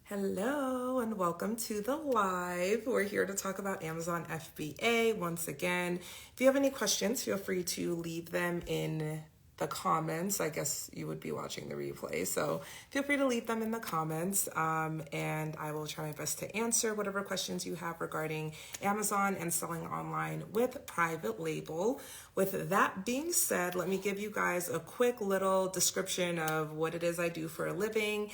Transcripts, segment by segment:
Hello and welcome to the live. We're here to talk about Amazon FBA once again. If you have any questions, feel free to leave them in the comments. I guess you would be watching the replay, so feel free to leave them in the comments, and I will try my best to answer whatever questions you have regarding Amazon and selling online with private label. With that being said, let me give you guys a quick little description of what it is I do for a living.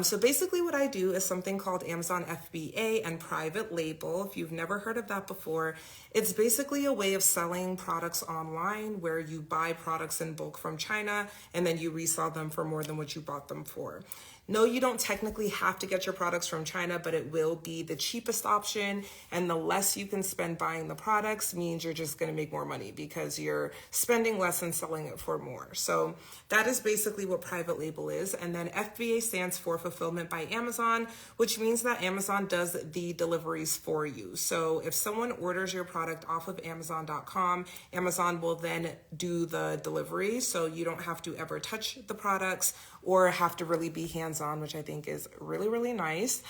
So basically what I do is something called Amazon FBA and private label. If you've never heard of that before, it's basically a way of selling products online where you buy products in bulk from China and then you resell them for more than what you bought them for. No, you don't technically have to get your products from China, but it will be the cheapest option. And the less you can spend buying the products means you're just going to make more money because you're spending less and selling it for more. So that is basically what private label is. And then FBA stands for Fulfillment by Amazon, which means that Amazon does the deliveries for you. So if someone orders your product off of Amazon.com, Amazon will then do the delivery. So you don't have to ever touch the products or have to really be hands-on, which I think is really, really nice.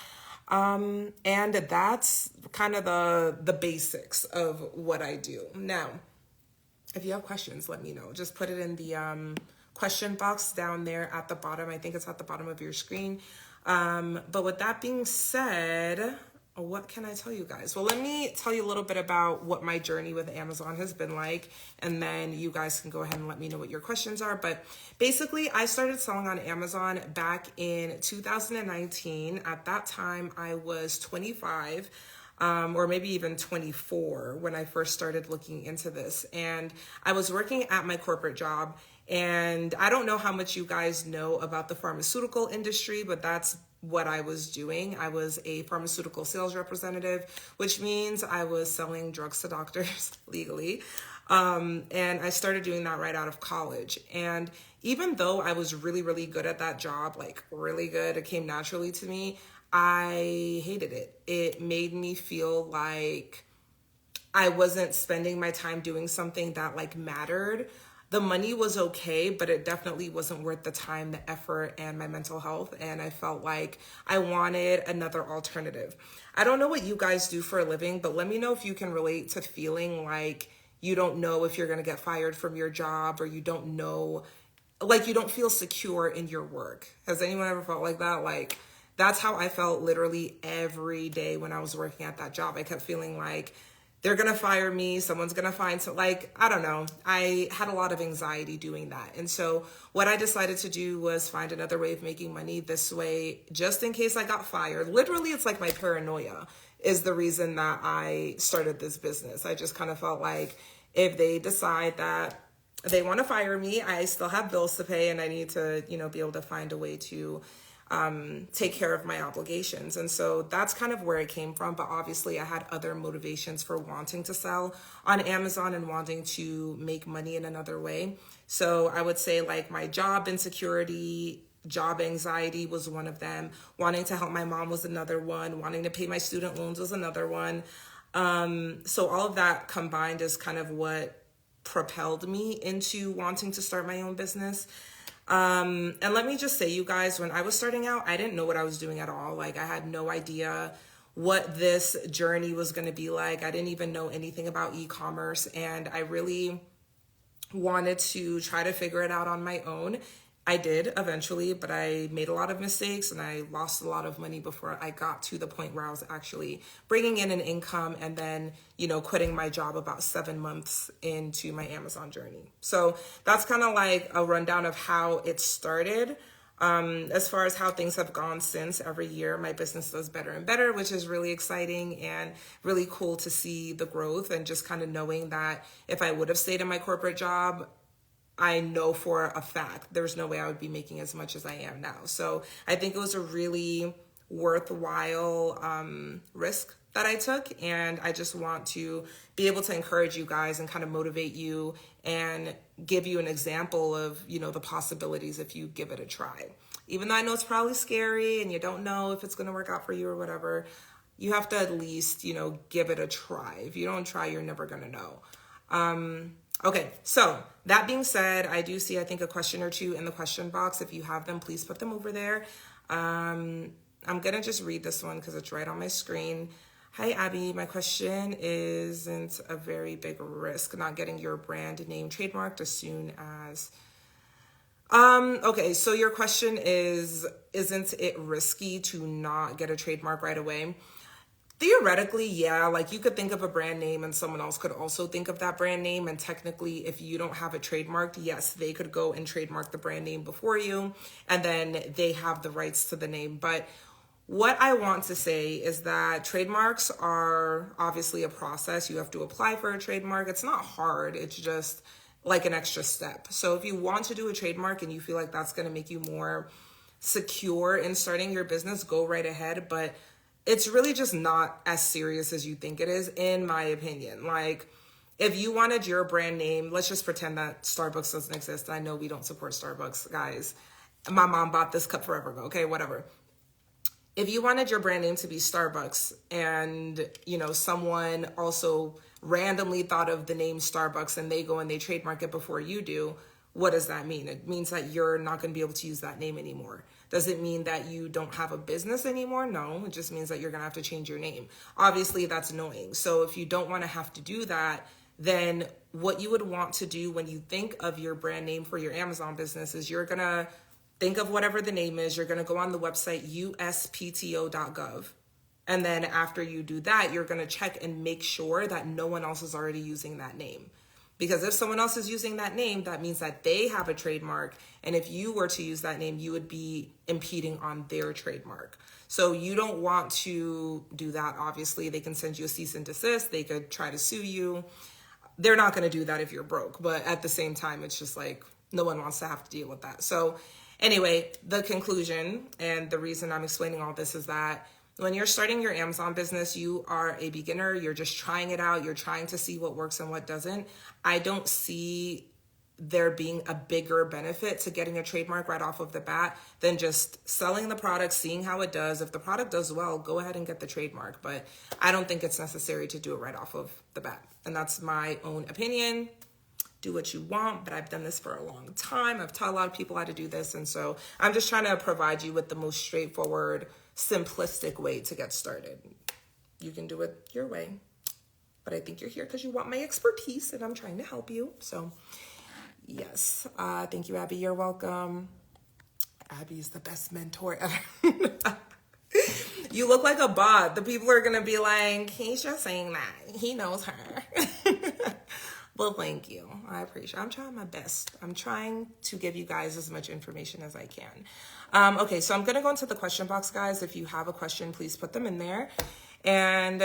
And that's kind of the basics of what I do. Now, if you have questions, let me know. Just put it in the question box down there at the bottom. I think it's at the bottom of your screen. But with that being said, what can I tell you guys? Well, let me tell you a little bit about what my journey with Amazon has been like, and then you guys can go ahead and let me know what your questions are. But basically, I started selling on Amazon back in 2019. At that time, I was 25. Or maybe even 24 when I first started looking into this. And I was working at my corporate job. And I don't know how much you guys know about the pharmaceutical industry, but that's what I was doing. I was a pharmaceutical sales representative, which means I was selling drugs to doctors legally. And I started doing that right out of college. And even though I was really, really good at that job, like really good, it came naturally to me, I hated it. It made me feel like I wasn't spending my time doing something that like mattered. The money was okay, but it definitely wasn't worth the time, the effort, and my mental health. And I felt like I wanted another alternative. I don't know what you guys do for a living, but let me know if you can relate to feeling like you don't know if you're going to get fired from your job, or you don't know, like you don't feel secure in your work. Has anyone ever felt like that? Like, that's how I felt literally every day when I was working at that job. I kept feeling like they're going to fire me. Someone's going to find some, like, I don't know. I had a lot of anxiety doing that. And so what I decided to do was find another way of making money this way, just in case I got fired. Literally, it's like my paranoia is the reason that I started this business. I just kind of felt like if they decide that they want to fire me, I still have bills to pay and I need to, be able to find a way to take care of my obligations. And so that's kind of where it came from. But obviously I had other motivations for wanting to sell on Amazon and wanting to make money in another way. So I would say like my job insecurity, job anxiety was one of them. Wanting to help my mom was another one. Wanting to pay my student loans was another one. So all of that combined is kind of what propelled me into wanting to start my own business. And let me just say, you guys, when I was starting out, I didn't know what I was doing at all. Like I had no idea what this journey was going to be like. I didn't even know anything about e-commerce, and I really wanted to try to figure it out on my own. I did eventually, but I made a lot of mistakes and I lost a lot of money before I got to the point where I was actually bringing in an income and then, quitting my job about 7 months into my Amazon journey. So that's kind of like a rundown of how it started. As far as how things have gone since, every year my business does better and better, which is really exciting and really cool to see the growth, and just kind of knowing that if I would have stayed in my corporate job, I know for a fact there's no way I would be making as much as I am now. So I think it was a really worthwhile risk that I took. And I just want to be able to encourage you guys and kind of motivate you and give you an example of, the possibilities if you give it a try. Even though I know it's probably scary and you don't know if it's going to work out for you or whatever, you have to at least, give it a try. If you don't try, you're never going to know. Okay, so that being said, I do see, I think, a question or two in the question box. If you have them, please put them over there. I'm going to just read this one because it's right on my screen. Hi, Abby. My question isn't a very big risk not getting your brand name trademarked as soon as... Okay, so your question is, isn't it risky to not get a trademark right away? Theoretically, yeah, like you could think of a brand name and someone else could also think of that brand name. And technically, if you don't have it trademarked, yes, they could go and trademark the brand name before you, and then they have the rights to the name. But what I want to say is that trademarks are obviously a process. You have to apply for a trademark. It's not hard. It's just like an extra step. So if you want to do a trademark and you feel like that's going to make you more secure in starting your business, go right ahead. But it's really just not as serious as you think it is, in my opinion. Like, if you wanted your brand name, let's just pretend that Starbucks doesn't exist. I know we don't support Starbucks, guys. My mom bought this cup forever ago. Okay, whatever. If you wanted your brand name to be Starbucks and, someone also randomly thought of the name Starbucks and they go and they trademark it before you do, what does that mean? It means that you're not going to be able to use that name anymore. Does it mean that you don't have a business anymore? No, it just means that you're going to have to change your name. Obviously, that's annoying. So if you don't want to have to do that, then what you would want to do when you think of your brand name for your Amazon business is you're going to think of whatever the name is. You're going to go on the website uspto.gov. And then after you do that, you're going to check and make sure that no one else is already using that name. Because if someone else is using that name, that means that they have a trademark. And if you were to use that name, you would be impeding on their trademark. So you don't want to do that. Obviously, they can send you a cease and desist. They could try to sue you. They're not going to do that if you're broke. But at the same time, it's just like no one wants to have to deal with that. So anyway, the conclusion and the reason I'm explaining all this is that when you're starting your Amazon business, you are a beginner. You're just trying it out. You're trying to see what works and what doesn't. I don't see there being a bigger benefit to getting a trademark right off of the bat than just selling the product, seeing how it does. If the product does well, go ahead and get the trademark. But I don't think it's necessary to do it right off of the bat. And that's my own opinion. Do what you want, but I've done this for a long time. I've taught a lot of people how to do this. And so I'm just trying to provide you with the most straightforward, simplistic way to get started. You can do it your way, but I think you're here because you want my expertise and I'm trying to help you. So yes, thank you, Abby. You're welcome. Abby's the best mentor ever. You look like a bot. The people are going to be like, he's just saying that. He knows her. Well, thank you. I appreciate it. I'm trying my best. I'm trying to give you guys as much information as I can. Okay, so I'm going to go into the question box, guys. If you have a question, please put them in there. And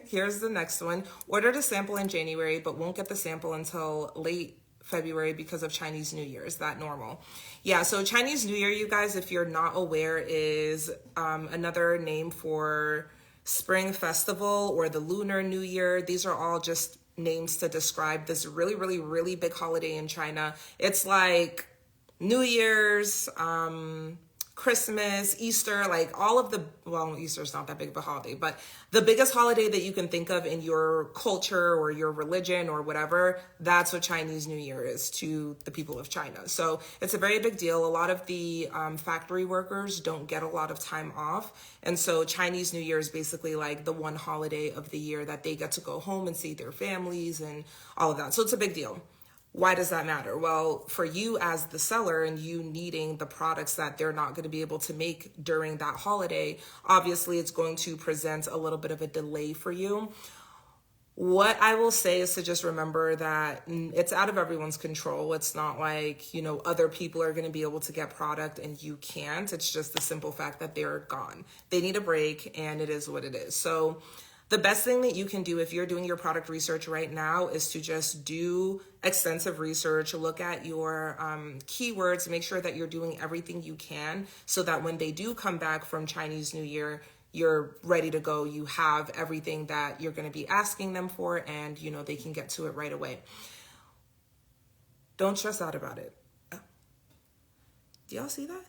here's the next one. Ordered a sample in January, but won't get the sample until late February because of Chinese New Year. Is that normal? Yeah, so Chinese New Year, you guys, if you're not aware, is another name for Spring Festival or the Lunar New Year. These are all just names to describe this really, really, really big holiday in China. It's like New Year's, Christmas, Easter, like all of the, well, Easter's not that big of a holiday, but the biggest holiday that you can think of in your culture or your religion or whatever, that's what Chinese New Year is to the people of China. So it's a very big deal. A lot of the factory workers don't get a lot of time off. And so Chinese New Year is basically like the one holiday of the year that they get to go home and see their families and all of that. So it's a big deal. Why does that matter? Well, for you as the seller and you needing the products that they're not going to be able to make during that holiday, obviously it's going to present a little bit of a delay for you. What I will say is to just remember that it's out of everyone's control. It's not like, you know, other people are going to be able to get product and you can't. It's just the simple fact that they're gone. They need a break and it is what it is. So the best thing that you can do if you're doing your product research right now is to just do extensive research, look at your keywords, make sure that you're doing everything you can so that when they do come back from Chinese New Year, you're ready to go. You have everything that you're going to be asking them for and, you know, they can get to it right away. Don't stress out about it. Oh. Do y'all see that?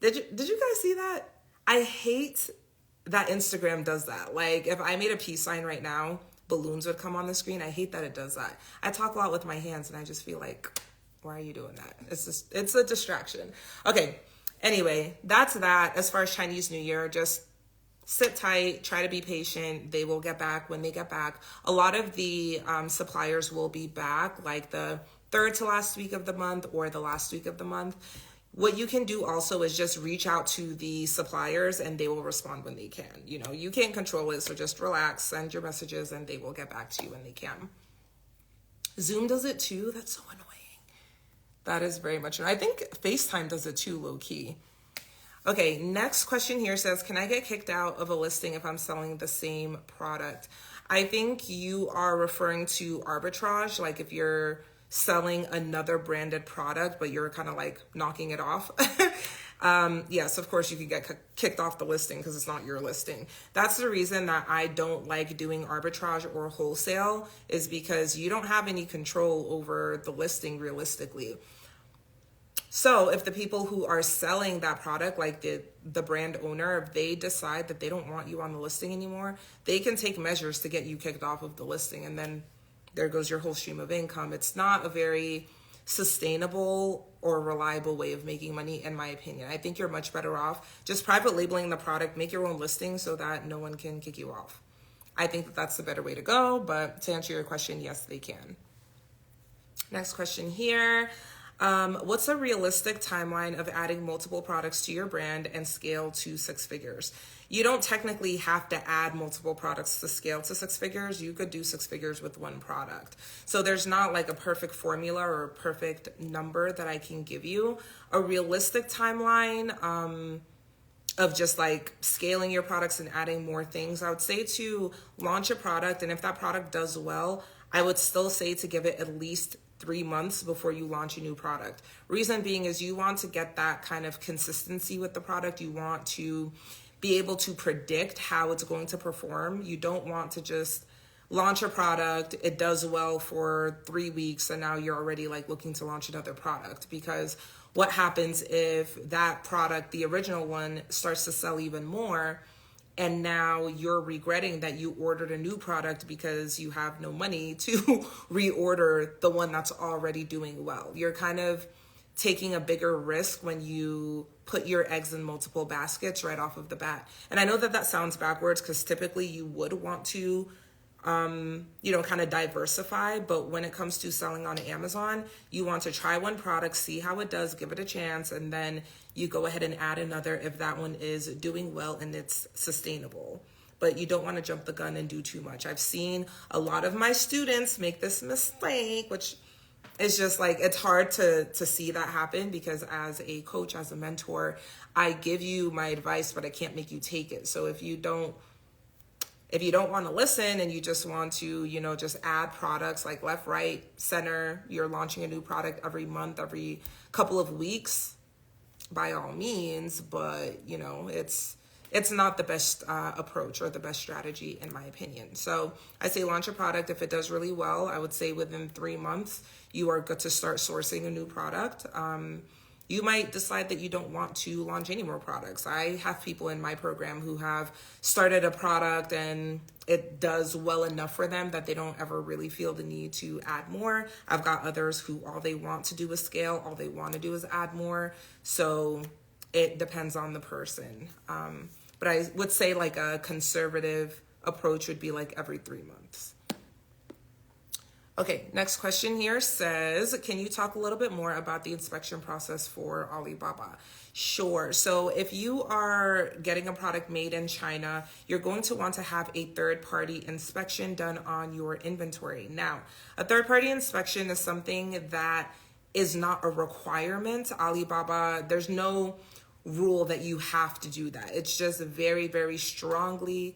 Did you guys see that? I hate that Instagram does that. Like if I made a peace sign right now, balloons would come on the screen. I hate that it does that. I talk a lot with my hands and I just feel like, why are you doing that? It's a distraction. Okay. Anyway, that's that. As far as Chinese New Year, just sit tight, try to be patient. They will get back when they get back. A lot of the suppliers will be back like the third to last week of the month or the last week of the month. What you can do also is just reach out to the suppliers and they will respond when they can. You know, you can't control it, so just relax, send your messages, and they will get back to you when they can. Zoom does it too. That's so annoying. That is very much. I think FaceTime does it too, low key. Okay, next question here says, can I get kicked out of a listing if I'm selling the same product? I think you are referring to arbitrage, like if you're selling another branded product, but you're kind of like knocking it off. Yes, of course you could get kicked off the listing because it's not your listing. That's the reason that I don't like doing arbitrage or wholesale, is because you don't have any control over the listing realistically. So if the people who are selling that product, like the brand owner, if they decide that they don't want you on the listing anymore, they can take measures to get you kicked off of the listing. And then there goes your whole stream of income. It's not a very sustainable or reliable way of making money, in my opinion. I think you're much better off just private labeling the product, make your own listing so that no one can kick you off. I think that that's the better way to go. But to answer your question, yes, they can. Next question here. What's a realistic timeline of adding multiple products to your brand and scale to 6 figures? You don't technically have to add multiple products to scale to 6 figures. You could do 6 figures with one product. So there's not like a perfect formula or a perfect number that I can give you. A realistic timeline of just like scaling your products and adding more things, I would say to launch a product, and if that product does well, I would still say to give it at least 3 months before you launch a new product. Reason being is you want to get that kind of consistency with the product. You want to be able to predict how it's going to perform. You don't want to just launch a product, it does well for 3 weeks, and now you're already like looking to launch another product. Because what happens if that product, the original one, starts to sell even more, and now you're regretting that you ordered a new product because you have no money to reorder the one that's already doing well. You're kind of taking a bigger risk when you put your eggs in multiple baskets right off of the bat. And I know that that sounds backwards because typically you would want to, kind of diversify. But when it comes to selling on Amazon, you want to try one product, see how it does, give it a chance, and then you go ahead and add another if that one is doing well and it's sustainable. But you don't want to jump the gun and do too much. I've seen a lot of my students make this mistake, which is just like, it's hard to see that happen, because as a coach, as a mentor, I give you my advice, but I can't make you take it. So if you don't want to listen and you just want to, just add products like left, right, center, you're launching a new product every month, every couple of weeks, by all means, but it's not the best approach or the best strategy, in my opinion. So I say launch a product. If it does really well, I would say within 3 months, you are good to start sourcing a new product. You might decide that you don't want to launch any more products. I have people in my program who have started a product and it does well enough for them that they don't ever really feel the need to add more. I've got others who all they want to do is scale, all they want to do is add more. So it depends on the person. But I would say like a conservative approach would be like every 3 months. Okay, next question here says, can you talk a little bit more about the inspection process for Alibaba? Sure. So if you are getting a product made in China, you're going to want to have a third-party inspection done on your inventory. Now, a third-party inspection is something that is not a requirement. Alibaba, there's no rule that you have to do that. It's just very, very strongly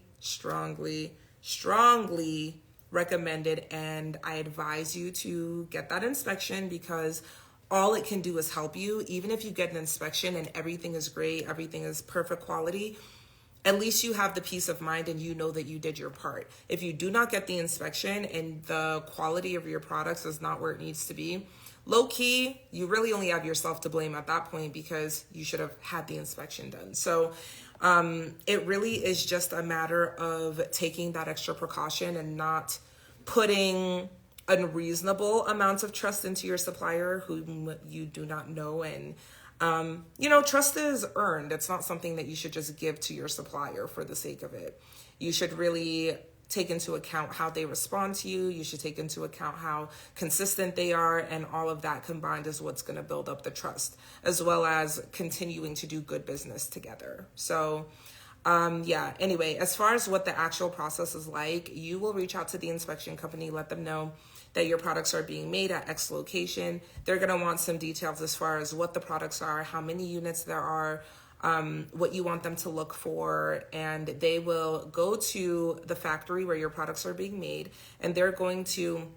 recommended, and I advise you to get that inspection, because all it can do is help you. Even if you get an inspection and everything is great, everything is perfect quality, at least you have the peace of mind and you know that you did your part. If you do not get the inspection and the quality of your products is not where it needs to be, low key, you really only have yourself to blame at that point, because you should have had the inspection done. So it really is just a matter of taking that extra precaution and not putting unreasonable amounts of trust into your supplier whom you do not know, and Trust is earned. It's not something that you should just give to your supplier for the sake of it. You should really take into account how they respond to you. You should take into account how consistent they are, and all of that combined is what's going to build up the trust, as well as continuing to do good business together. So anyway, as far as what the actual process is like, you will reach out to the inspection company, let them know that your products are being made at X location. They're going to want some details as far as what the products are, how many units there are, what you want them to look for, and they will go to the factory where your products are being made, and they're going to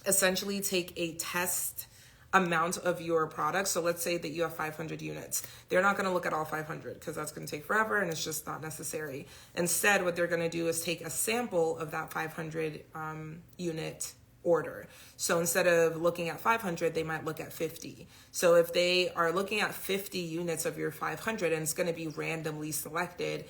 essentially take a test amount of your product. So let's say that you have 500 units. They're not going to look at all 500 because that's going to take forever and it's just not necessary. Instead, what they're going to do is take a sample of that 500 unit order. So instead of looking at 500, they might look at 50. So if they are looking at 50 units of your 500, and it's going to be randomly selected,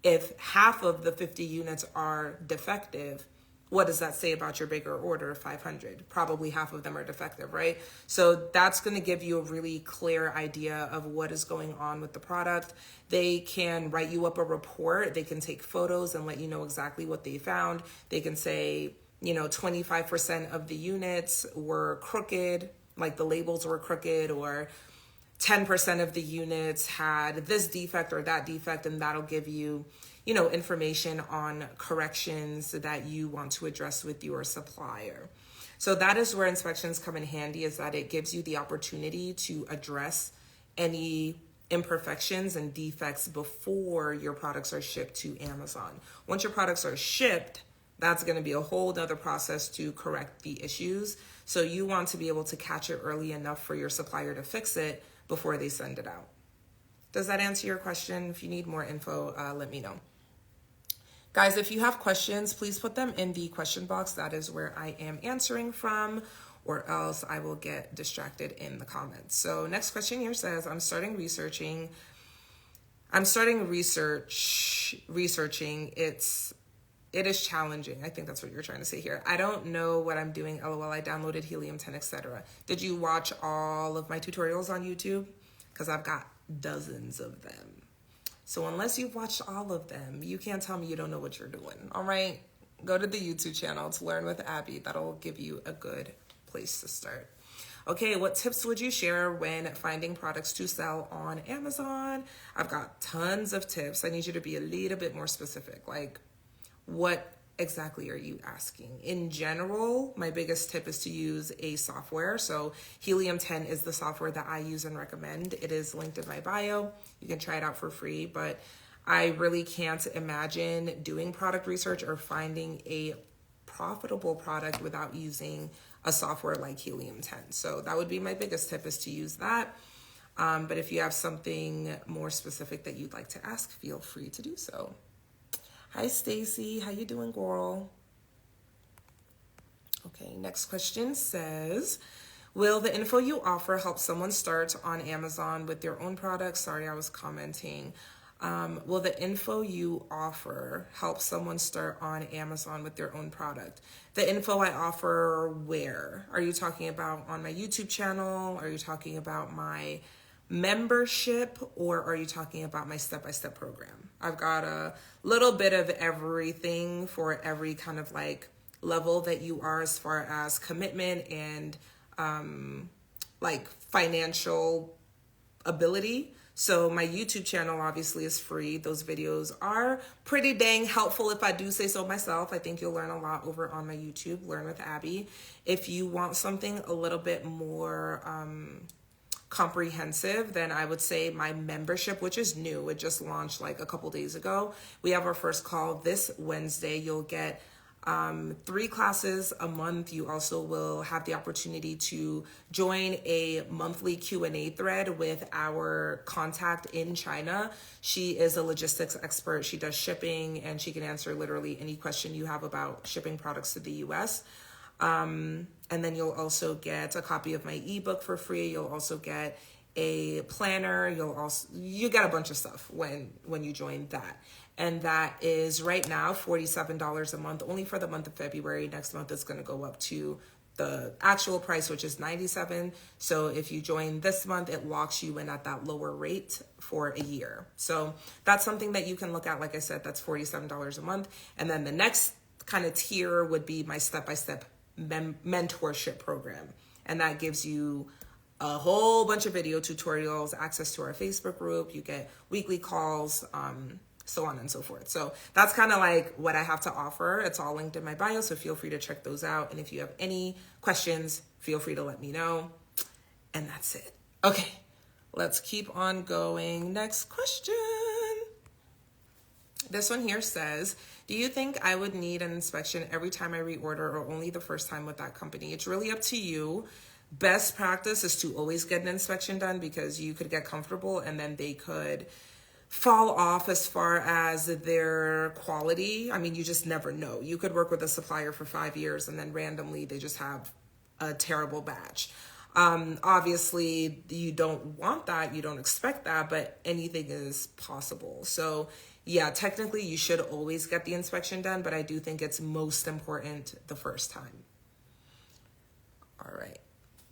if half of the 50 units are defective, what does that say about your bigger order of 500? Probably half of them are defective, right? So that's going to give you a really clear idea of what is going on with the product. They can write you up a report. They can take photos and let you know exactly what they found. They can say, 25% of the units were crooked, like the labels were crooked, or 10% of the units had this defect or that defect, and that'll give you, information on corrections that you want to address with your supplier. So that is where inspections come in handy, is that it gives you the opportunity to address any imperfections and defects before your products are shipped to Amazon. Once your products are shipped, that's going to be a whole nother process to correct the issues. So you want to be able to catch it early enough for your supplier to fix it before they send it out. Does that answer your question? If you need more info, let me know. Guys, if you have questions, please put them in the question box. That is where I am answering from, or else I will get distracted in the comments. So next question here says, I'm starting researching. It is challenging. I think that's what you're trying to say here. I don't know what I'm doing. LOL, I downloaded Helium 10, etc. Did you watch all of my tutorials on YouTube? Because I've got dozens of them. So unless you've watched all of them, you can't tell me you don't know what you're doing. All right? Go to the YouTube channel to learn with Abby. That'll give you a good place to start. Okay, what tips would you share when finding products to sell on Amazon? I've got tons of tips. I need you to be a little bit more specific. Like, what exactly are you asking? In general, my biggest tip is to use a software. So Helium 10 is the software that I use and recommend. It is linked in my bio. You can try it out for free, but I really can't imagine doing product research or finding a profitable product without using a software like Helium 10. So that would be my biggest tip, is to use that. But if you have something more specific that you'd like to ask, feel free to do so. Hi, Stacy. How you doing, girl? Okay, next question says, will the info you offer help someone start on Amazon with their own products? Sorry, I was commenting. Will the info you offer help someone start on Amazon with their own product? The info I offer where? Are you talking about on my YouTube channel? Are you talking about my membership, or are you talking about my step-by-step program? I've got a little bit of everything for every kind of like level that you are as far as commitment and like financial ability. So my YouTube channel obviously is free. Those videos are pretty dang helpful, if I do say so myself. I think you'll learn a lot over on my YouTube, Learn with Abby. If you want something a little bit more comprehensive, then I would say my membership, which is new. It just launched like a couple days ago. We have our first call this Wednesday. You'll get 3 classes a month. You also will have the opportunity to join a monthly Q&A thread with our contact in China. She is a logistics expert. She does shipping, and she can answer literally any question you have about shipping products to the US. And then you'll also get a copy of my ebook for free. You'll also get a planner. You get a bunch of stuff when you join that. And that is right now $47 a month, only for the month of February. Next month it's going to go up to the actual price, which is $97. So if you join this month, it locks you in at that lower rate for a year. So that's something that you can look at. Like I said, that's $47 a month. And then the next kind of tier would be my step-by-step mentorship program. And that gives you a whole bunch of video tutorials, access to our Facebook group. You get weekly calls, so on and so forth. So that's kind of like what I have to offer. It's all linked in my bio, so feel free to check those out. And if you have any questions, feel free to let me know. And that's it. Okay, let's keep on going. Next question. This one here says, do you think I would need an inspection every time I reorder or only the first time with that company? It's really up to you. Best practice is to always get an inspection done, because you could get comfortable and then they could fall off as far as their quality. I mean, you just never know. You could work with a supplier for 5 years and then randomly they just have a terrible batch. Obviously you don't want that, you don't expect that, but anything is possible. So yeah, technically you should always get the inspection done, but I do think it's most important the first time. All right.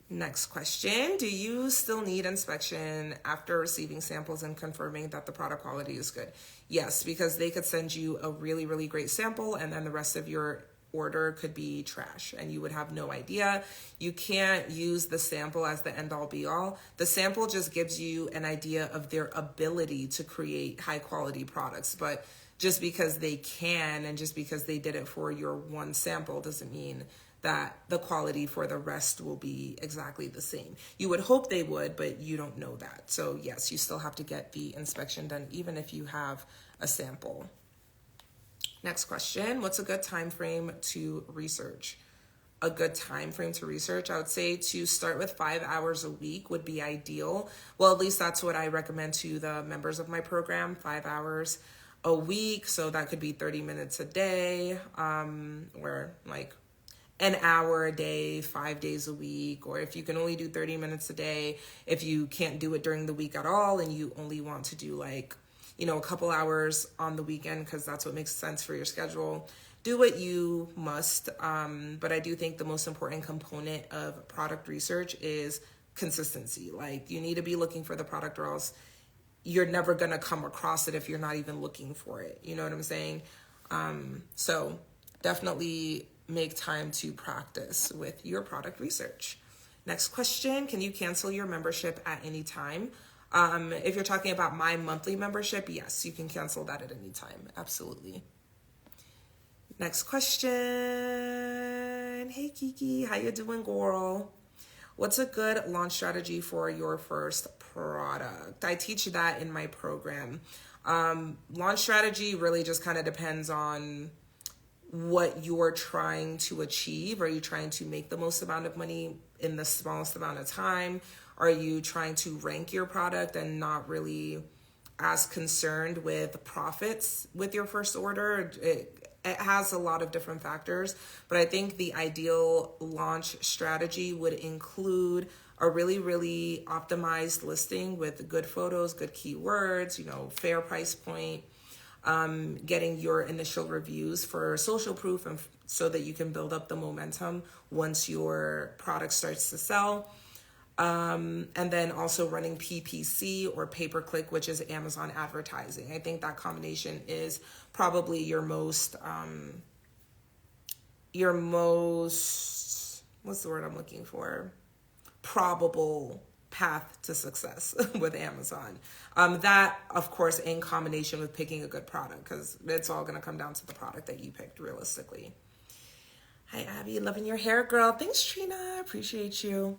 Next question. Do you still need inspection after receiving samples and confirming that the product quality is good? Yes, because they could send you a really, really great sample and then the rest of your order could be trash and you would have no idea. You can't use the sample as the end all be all. The sample just gives you an idea of their ability to create high quality products, but just because they can and just because they did it for your one sample doesn't mean that the quality for the rest will be exactly the same. You would hope they would, but you don't know that. So yes, you still have to get the inspection done even if you have a sample. Next question, what's a good time frame to research? A good time frame to research, I would say to start with 5 hours a week would be ideal. Well, at least that's what I recommend to the members of my program, 5 hours a week. So that could be 30 minutes a day, or like an hour a day, 5 days a week, or if you can only do 30 minutes a day, if you can't do it during the week at all and you only want to do like, you know, a couple hours on the weekend because that's what makes sense for your schedule, do what you must. But I do think the most important component of product research is consistency. Like you need to be looking for the product or else you're never going to come across it if you're not even looking for it. You know what I'm saying? So definitely make time to practice with your product research. Next question, can you cancel your membership at any time? If you're talking about my monthly membership, yes, you can cancel that at any time. Absolutely. Next question. Hey Kiki, how you doing, girl? What's a good launch strategy for your first product? I teach that in my program. Launch strategy really just kind of depends on what you're trying to achieve. Are you trying to make the most amount of money in the smallest amount of time? Are you trying to rank your product and not really as concerned with profits with your first order? It has a lot of different factors, but I think the ideal launch strategy would include a really, really optimized listing with good photos, good keywords, you know, fair price point, getting your initial reviews for social proof and so that you can build up the momentum once your product starts to sell. And then also running PPC or pay-per-click, which is Amazon advertising. I think that combination is probably your most, what's the word I'm looking for? Probable path to success with Amazon. That, of course, in combination with picking a good product, because it's all going to come down to the product that you picked realistically. Hi, Abby. Loving your hair, girl. Thanks, Trina. Appreciate you.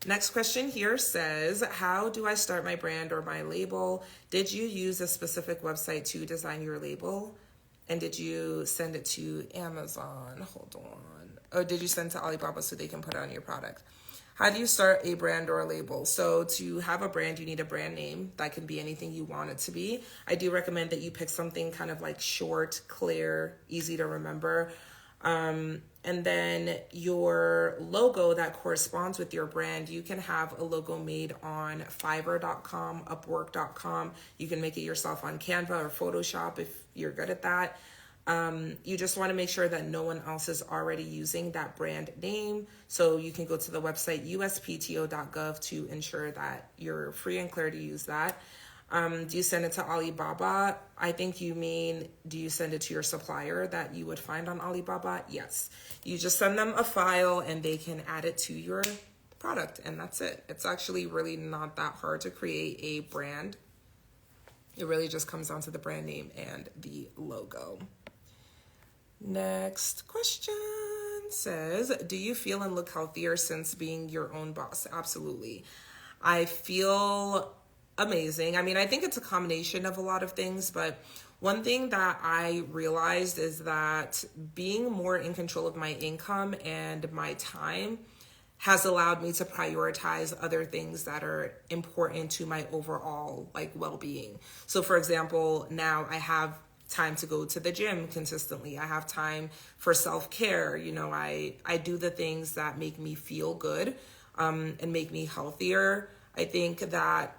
Next question here says, how do I start my brand or my label? Did you use a specific website to design your label? And did you send it to Amazon? Hold on. Or did you send it to Alibaba so they can put it on your product? How do you start a brand or a label? So to have a brand, you need a brand name. That can be anything you want it to be. I do recommend that you pick something kind of like short, clear, easy to remember. And then your logo that corresponds with your brand, you can have a logo made on Fiverr.com, Upwork.com. You can make it yourself on Canva or Photoshop if you're good at that. You just want to make sure that no one else is already using that brand name. So you can go to the website uspto.gov to ensure that you're free and clear to use that. Do you send it to Alibaba? I think you mean, do you send it to your supplier that you would find on Alibaba? Yes. You just send them a file and they can add it to your product, and that's it. It's actually really not that hard to create a brand. It really just comes down to the brand name and the logo. Next question says, do you feel and look healthier since being your own boss? Absolutely. I feel amazing. I mean, I think it's a combination of a lot of things, but one thing that I realized is that being more in control of my income and my time has allowed me to prioritize other things that are important to my overall well-being. So for example, now I have time to go to the gym consistently. I have time for self-care. I do the things that make me feel good and make me healthier. I think that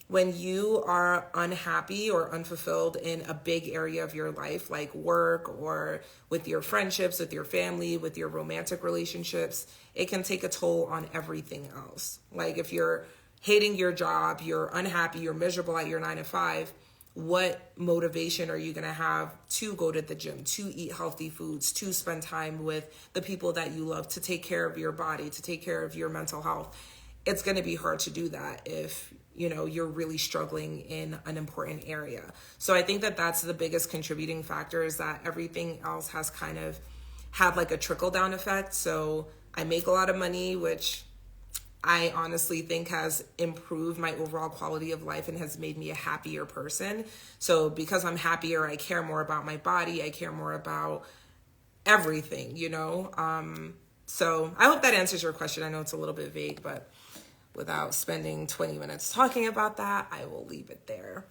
when you are unhappy or unfulfilled in a big area of your life, like work or with your friendships, with your family, with your romantic relationships, it can take a toll on everything else. Like if you're hating your job, you're unhappy, you're miserable at your 9 to 5, what motivation are you going to have to go to the gym, to eat healthy foods, to spend time with the people that you love, to take care of your body, to take care of your mental health? It's going to be hard to do that if you're really struggling in an important area. So I think that that's the biggest contributing factor, is that everything else has kind of had like a trickle down effect. So I make a lot of money, which I honestly think has improved my overall quality of life and has made me a happier person. So because I'm happier, I care more about my body. I care more about everything, So I hope that answers your question. I know it's a little bit vague, but without spending 20 minutes talking about that, I will leave it there.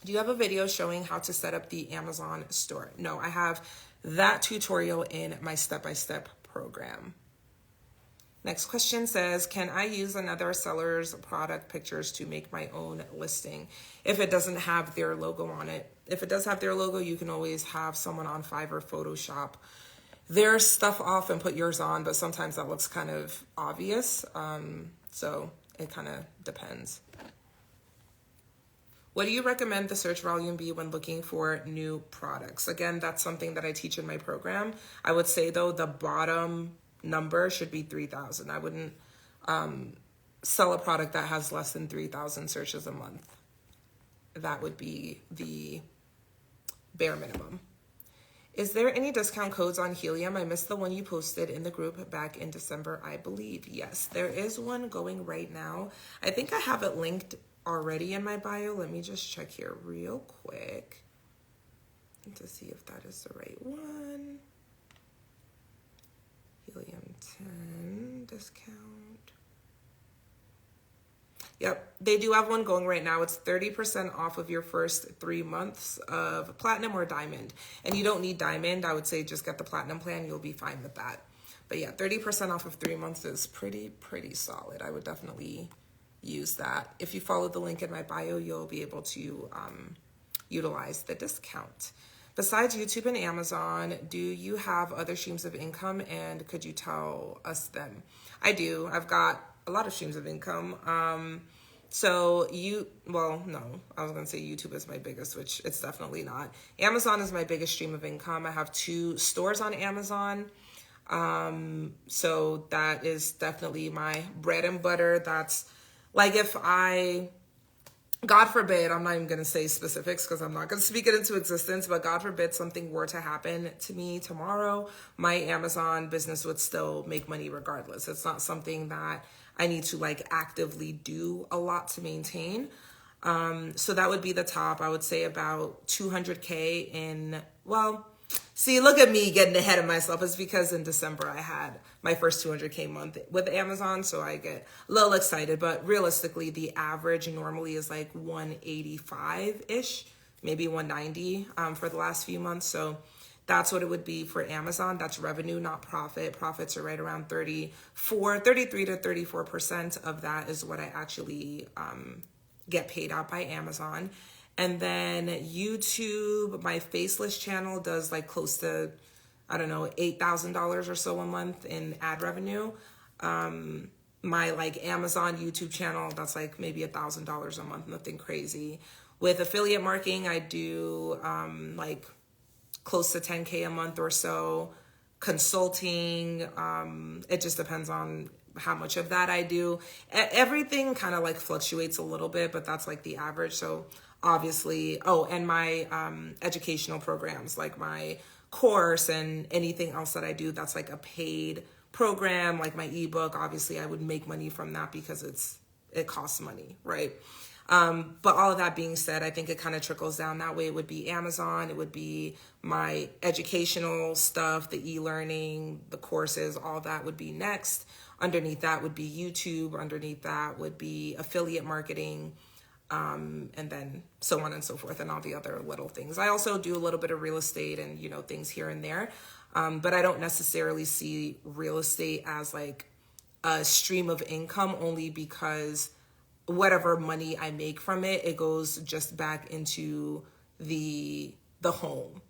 Do you have a video showing how to set up the Amazon store? No, I have that tutorial in my step-by-step program. Next question says, can I use another seller's product pictures to make my own listing if it doesn't have their logo on it? If it does have their logo, you can always have someone on Fiverr Photoshop their stuff off and put yours on, but sometimes that looks kind of obvious. So it kind of depends. What do you recommend the search volume be when looking for new products? Again, that's something that I teach in my program. I would say though, the bottom number should be 3,000. I wouldn't sell a product that has less than 3,000 searches a month. That would be the bare minimum. Is there any discount codes on Helium? I missed the one you posted in the group back in December, I believe. Yes, there is one going right now. I think I have it linked already in my bio. Let me just check here real quick to see if that is the right one. Helium 10 discount. Yep, they do have one going right now. It's 30% off of your first 3 months of platinum or diamond. And you don't need diamond. I would say just get the platinum plan. You'll be fine with that. But yeah, 30% off of 3 months is pretty solid. I would definitely use that. If you follow the link in my bio, you'll be able to utilize the discount. Besides YouTube and Amazon, do you have other streams of income, and could you tell us them? I do. I've got a lot of streams of income. No, I was going to say YouTube is my biggest, which it's definitely not. Amazon is my biggest stream of income. I have 2 stores on Amazon. So that is definitely my bread and butter. That's like if God forbid, I'm not even going to say specifics because I'm not going to speak it into existence, but God forbid something were to happen to me tomorrow, my Amazon business would still make money regardless. It's not something that I need to actively do a lot to maintain. So that would be the top. I would say about 200K in, see, look at me getting ahead of myself. It's because in December I had my first 200K month with Amazon, so I get a little excited. But realistically, the average normally is 185-ish, maybe 190 for the last few months. So that's what it would be for Amazon. That's revenue, not profit. Profits are right around 33 to 34% of that is what I actually get paid out by Amazon. And then YouTube, my faceless channel does like close to, I don't know, $8,000 or so a month in ad revenue. My like Amazon YouTube channel, that's like maybe $1,000 a month, nothing crazy. With affiliate marketing, I do like close to 10K a month or so. Consulting, it just depends on how much of that I do. Everything kind of like fluctuates a little bit, but that's like the average. So obviously, oh, and my educational programs, like my course and anything else that I do, that's like a paid program, like my ebook. Obviously, I would make money from that because it costs money, right? But all of that being said, I think it kind of trickles down that way. It would be Amazon, it would be my educational stuff, the e-learning, the courses, all that would be next. Underneath that would be YouTube. Underneath that would be affiliate marketing, and then so on and so forth, and all the other little things. I also do a little bit of real estate and, you know, things here and there. But I don't necessarily see real estate as like a stream of income, only because whatever money I make from it, it goes just back into the home.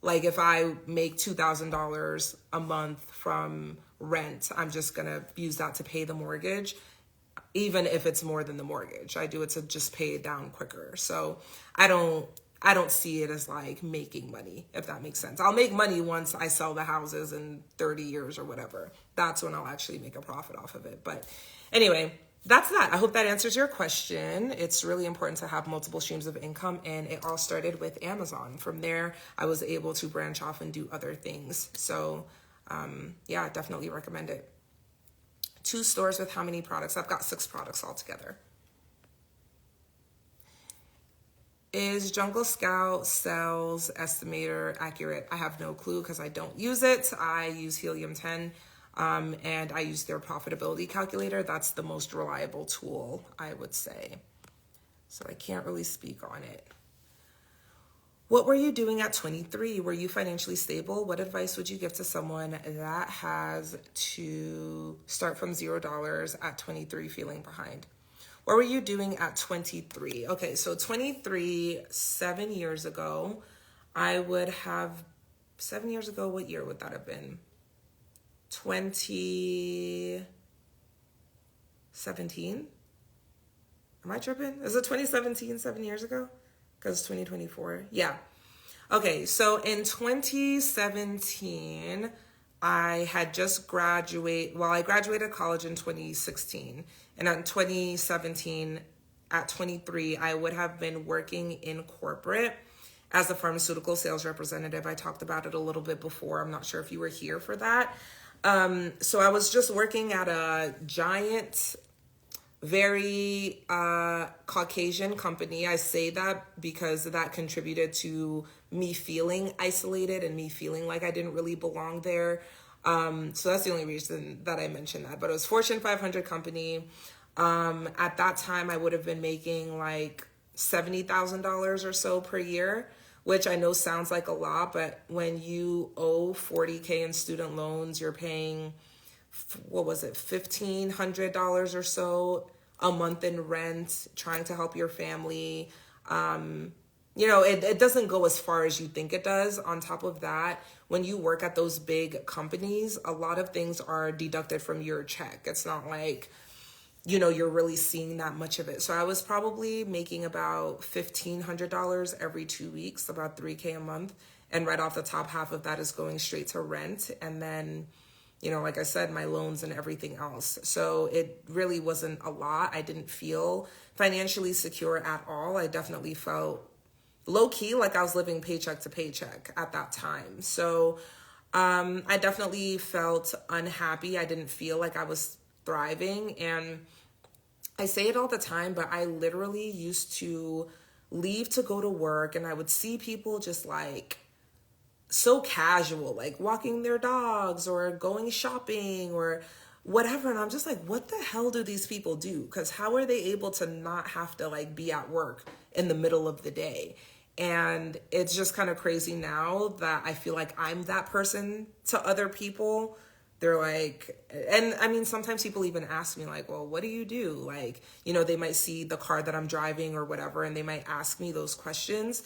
Like if I make $2,000 a month from rent, I'm just gonna use that to pay the mortgage, even if it's more than the mortgage. I do it to just pay it down quicker. So I don't see it as like making money, if that makes sense. I'll make money once I sell the houses in 30 years or whatever. That's when I'll actually make a profit off of it. But anyway, that's that. I hope that answers your question. It's really important to have multiple streams of income, and it all started with Amazon. From there, I was able to branch off and do other things. So yeah, definitely recommend it. 2 stores with how many products? I've got 6 products altogether. Is Jungle Scout Sales Estimator accurate? I have no clue because I don't use it. I use Helium 10, and I use their profitability calculator. That's the most reliable tool, I would say. So I can't really speak on it. What were you doing at 23? Were you financially stable? What advice would you give to someone that has to start from $0 at 23 feeling behind? What were you doing at 23? Okay, so 23, 7 years ago, I would have, 7 years ago, what year would that have been? 2017? Am I tripping? Is it 2017, 7 years ago? Because it's 2024. Yeah. Okay, so in 2017, I had just graduated. Well, I graduated college in 2016. And in 2017, at 23, I would have been working in corporate as a pharmaceutical sales representative. I talked about it a little bit before. I'm not sure if you were here for that. So I was just working at a giant, very Caucasian company. I say that because that contributed to me feeling isolated and me feeling like I didn't really belong there. So that's the only reason that I mentioned that. But it was Fortune 500 company. At that time, I would have been making like $70,000 or so per year, which I know sounds like a lot, but when you owe $40K in student loans, you're paying, what was it, $1,500 or so a month in rent, trying to help your family. You know, it doesn't go as far as you think it does. On top of that, when you work at those big companies, a lot of things are deducted from your check. It's not like, you know, you're really seeing that much of it. So I was probably making about $1,500 every 2 weeks, about $3K a month. And right off the top, half of that is going straight to rent. And then, you know, like I said, my loans and everything else. So it really wasn't a lot. I didn't feel financially secure at all. I definitely felt low key like I was living paycheck to paycheck at that time. So I definitely felt unhappy. I didn't feel like I was thriving. And I say it all the time, but I literally used to leave to go to work and I would see people just like so casual, like walking their dogs or going shopping or whatever. And I'm just like, what the hell do these people do? Because how are they able to not have to like be at work in the middle of the day? And it's just kind of crazy now that I feel like I'm that person to other people They're like, and I mean, sometimes people even ask me like, well, what do you do? Like, you know, they might see the car that I'm driving or whatever, and they might ask me those questions.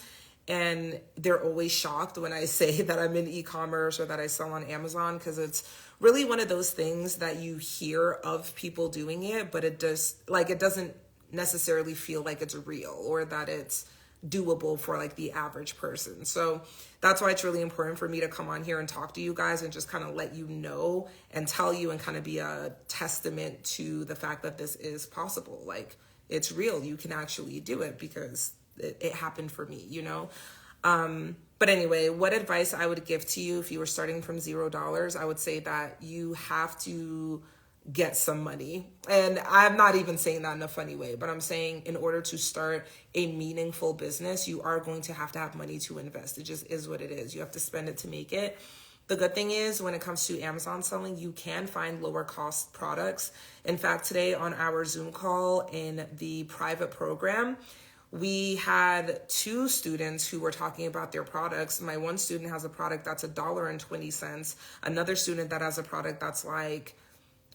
And they're always shocked when I say that I'm in e-commerce or that I sell on Amazon, because it's really one of those things that you hear of people doing it, but it doesn't necessarily feel like it's real or that it's doable for like the average person. So that's why it's really important for me to come on here and talk to you guys and just kind of let you know and tell you and kind of be a testament to the fact that this is possible. Like, it's real. You can actually do it because it happened for me, you know? But anyway, what advice I would give to you if you were starting from $0, I would say that you have to get some money. And I'm not even saying that in a funny way, but I'm saying in order to start a meaningful business, you are going to have money to invest. It just is what it is. You have to spend it to make it. The good thing is when it comes to Amazon selling, you can find lower cost products. In fact, today on our Zoom call in the private program, we had 2 students who were talking about their products. My one student has a product that's $1.20. Another student that has a product that's like,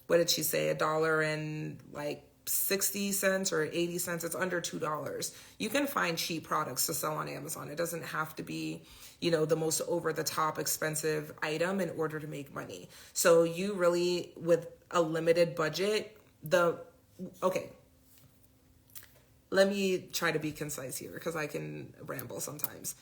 what did she say? $1.60 or 80 cents. It's under $2. You can find cheap products to sell on Amazon. It doesn't have to be, you know, the most over the top expensive item in order to make money. So you really, with a limited budget, let me try to be concise here because I can ramble sometimes.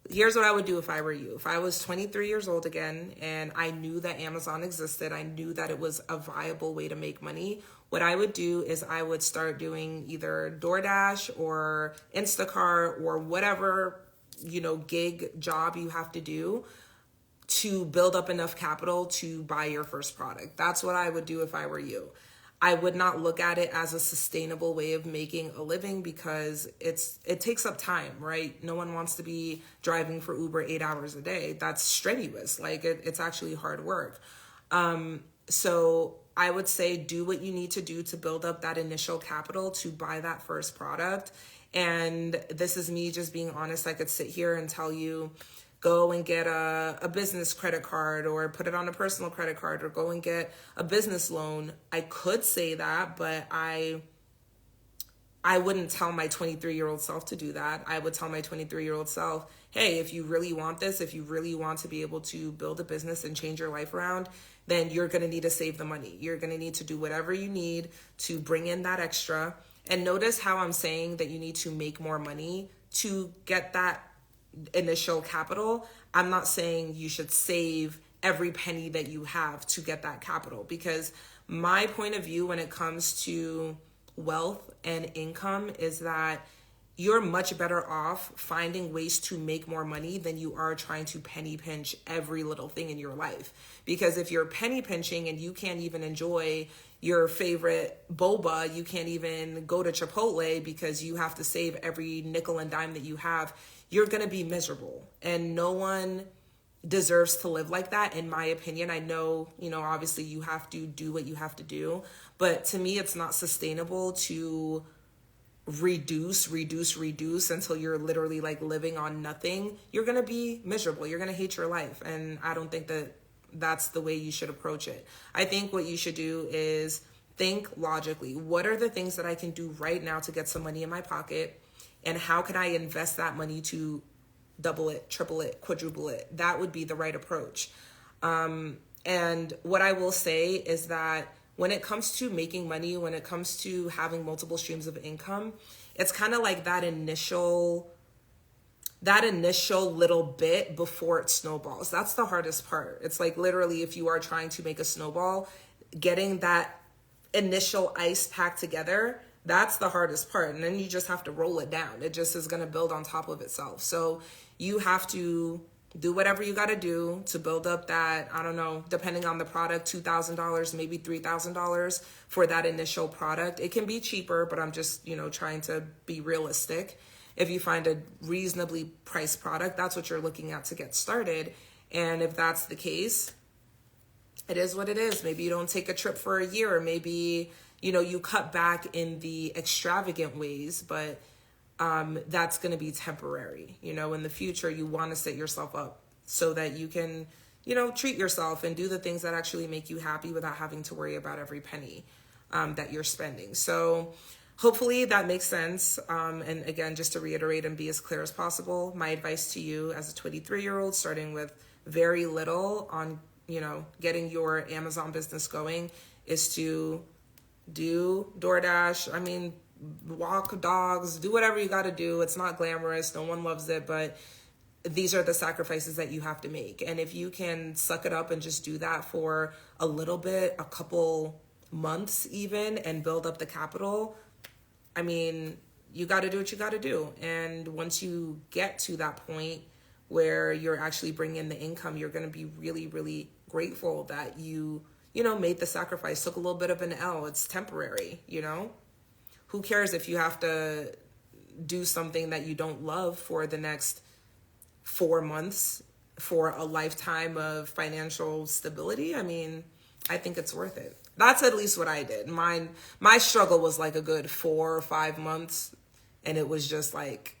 Here's what I would do if I were you. If I was 23 years old again and I knew that Amazon existed, I knew that it was a viable way to make money, what I would do is I would start doing either DoorDash or Instacart or whatever, you know, gig job you have to do to build up enough capital to buy your first product. That's what I would do if I were you. I would not look at it as a sustainable way of making a living because it takes up time, right? No one wants to be driving for Uber 8 hours a day. That's strenuous. Like it's actually hard work. So I would say do what you need to do to build up that initial capital to buy that first product. And this is me just being honest. I could sit here and tell you, go and get a business credit card or put it on a personal credit card or go and get a business loan. I could say that, but I wouldn't tell my 23-year-old self to do that. I would tell my 23-year-old self, hey, if you really want this, if you really want to be able to build a business and change your life around, then you're going to need to save the money. You're going to need to do whatever you need to bring in that extra. And notice how I'm saying that you need to make more money to get that initial capital. I'm not saying you should save every penny that you have to get that capital, because my point of view when it comes to wealth and income is that you're much better off finding ways to make more money than you are trying to penny pinch every little thing in your life. Because if you're penny pinching and you can't even enjoy your favorite boba, you can't even go to Chipotle because you have to save every nickel and dime that you have, you're going to be miserable. And no one deserves to live like that, in my opinion. I know, you know, obviously you have to do what you have to do, but to me, it's not sustainable to reduce until you're literally like living on nothing. You're going to be miserable. You're going to hate your life. And I don't think that that's the way you should approach it. I think what you should do is think logically. What are the things that I can do right now to get some money in my pocket? And how can I invest that money to double it, triple it, quadruple it? That would be the right approach. And what I will say is that when it comes to making money, when it comes to having multiple streams of income, it's kind of like that initial little bit before it snowballs. That's the hardest part. It's like literally if you are trying to make a snowball, getting that initial ice packed together, that's the hardest part. And then you just have to roll it down. It just is going to build on top of itself. So you have to do whatever you got to do to build up that, I don't know, depending on the product, $2,000, maybe $3,000 for that initial product. It can be cheaper, but I'm just, you know, trying to be realistic. If you find a reasonably priced product, that's what you're looking at to get started. And if that's the case, it is what it is. Maybe you don't take a trip for a year, or maybe, you know, you cut back in the extravagant ways, but that's going to be temporary. You know, in the future, you want to set yourself up so that you can, treat yourself and do the things that actually make you happy without having to worry about every penny that you're spending. So hopefully that makes sense. And again, just to reiterate and be as clear as possible, my advice to you as a 23-year-old, starting with very little on, getting your Amazon business going, is to do DoorDash. I mean, walk dogs, do whatever you got to do. It's not glamorous. No one loves it, but these are the sacrifices that you have to make. And if you can suck it up and just do that for a little bit, a couple months even, and build up the capital, I mean, you got to do what you got to do. And once you get to that point where you're actually bringing in the income, you're going to be really, really grateful that you made the sacrifice, took a little bit of an L. It's temporary, Who cares if you have to do something that you don't love for the next 4 months for a lifetime of financial stability? I mean, I think it's worth it. That's at least what I did. My struggle was like a good 4 or 5 months, and it was just like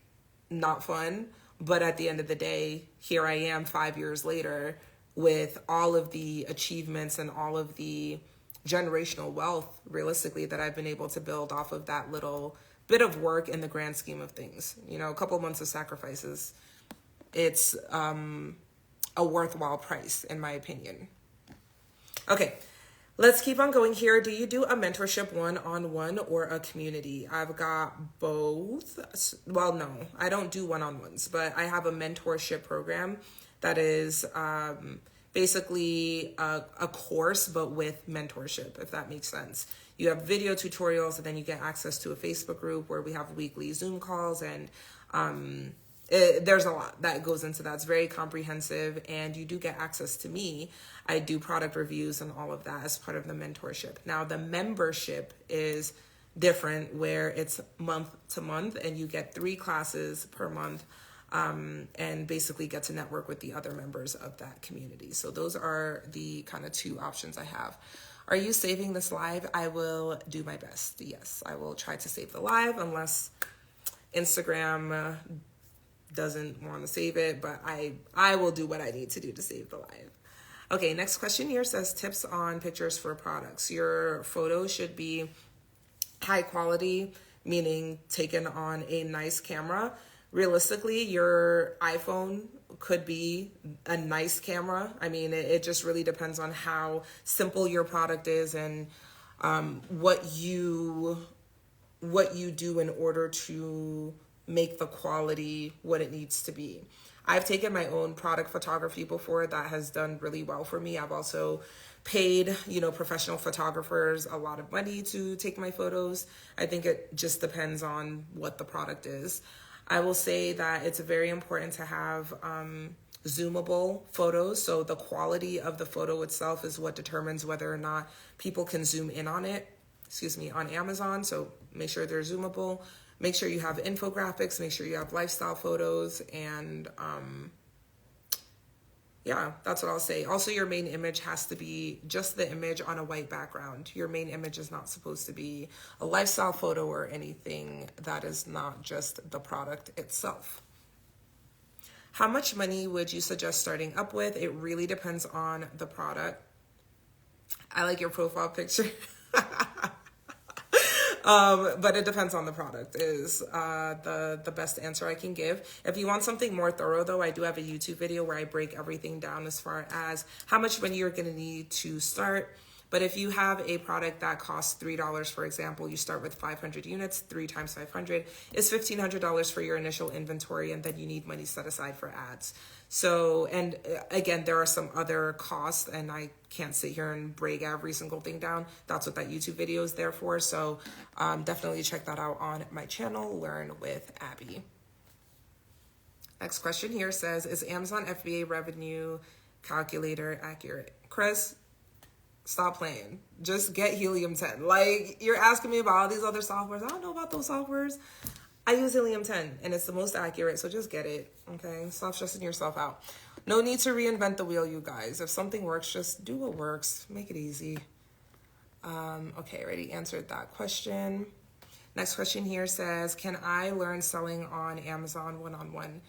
not fun. But at the end of the day, here I am 5 years later with all of the achievements and all of the generational wealth, realistically, that I've been able to build off of that little bit of work in the grand scheme of things. A couple of months of sacrifices. It's a worthwhile price, in my opinion. Okay, let's keep on going here. Do you do a mentorship one-on-one or a community? I've got both. Well, no, I don't do one-on-ones, but I have a mentorship program that is basically a course, but with mentorship, if that makes sense. You have video tutorials, and then you get access to a Facebook group where we have weekly Zoom calls, and there's a lot that goes into that. It's very comprehensive, and you do get access to me. I do product reviews and all of that as part of the mentorship. Now, the membership is different, where it's month to month, and you get 3 classes per month, and basically get to network with the other members of that community. So those are the kind of 2 options I have. Are you saving this live? I will do my best. Yes, I will try to save the live, unless Instagram doesn't want to save it, but I will do what I need to do to save the live. Okay, next question here says tips on pictures for products. Your photos should be high quality, meaning taken on a nice camera. Realistically, your iPhone could be a nice camera. I mean, it just really depends on how simple your product is and what you do in order to make the quality what it needs to be. I've taken my own product photography before. That has done really well for me. I've also paid, professional photographers a lot of money to take my photos. I think it just depends on what the product is. I will say that it's very important to have zoomable photos. So the quality of the photo itself is what determines whether or not people can zoom in on it, on Amazon. So make sure they're zoomable. Make sure you have infographics, make sure you have lifestyle photos, and yeah, that's what I'll say. Also, your main image has to be just the image on a white background. Your main image is not supposed to be a lifestyle photo or anything that is not just the product itself. How much money would you suggest starting up with? It really depends on the product. I like your profile picture. But it depends on the product is the best answer I can give. If you want something more thorough, though, I do have a YouTube video where I break everything down as far as how much money you're going to need to start. But if you have a product that costs $3, for example, you start with 500 units, 3 times 500 is $1,500 for your initial inventory, and then you need money set aside for ads. So, and again, there are some other costs, and I can't sit here and break every single thing down. That's what that YouTube video is there for. So definitely check that out on my channel, Learn with Abby. Next question here says, is Amazon FBA revenue calculator accurate? Chris, stop playing. Just get Helium 10. Like, you're asking me about all these other softwares. I don't know about those softwares. I use Helium 10, and it's the most accurate, so just get it, okay? Stop stressing yourself out. No need to reinvent the wheel, you guys. If something works, just do what works. Make it easy. Okay, already answered that question. Next question here says, can I learn selling on Amazon one-on-one?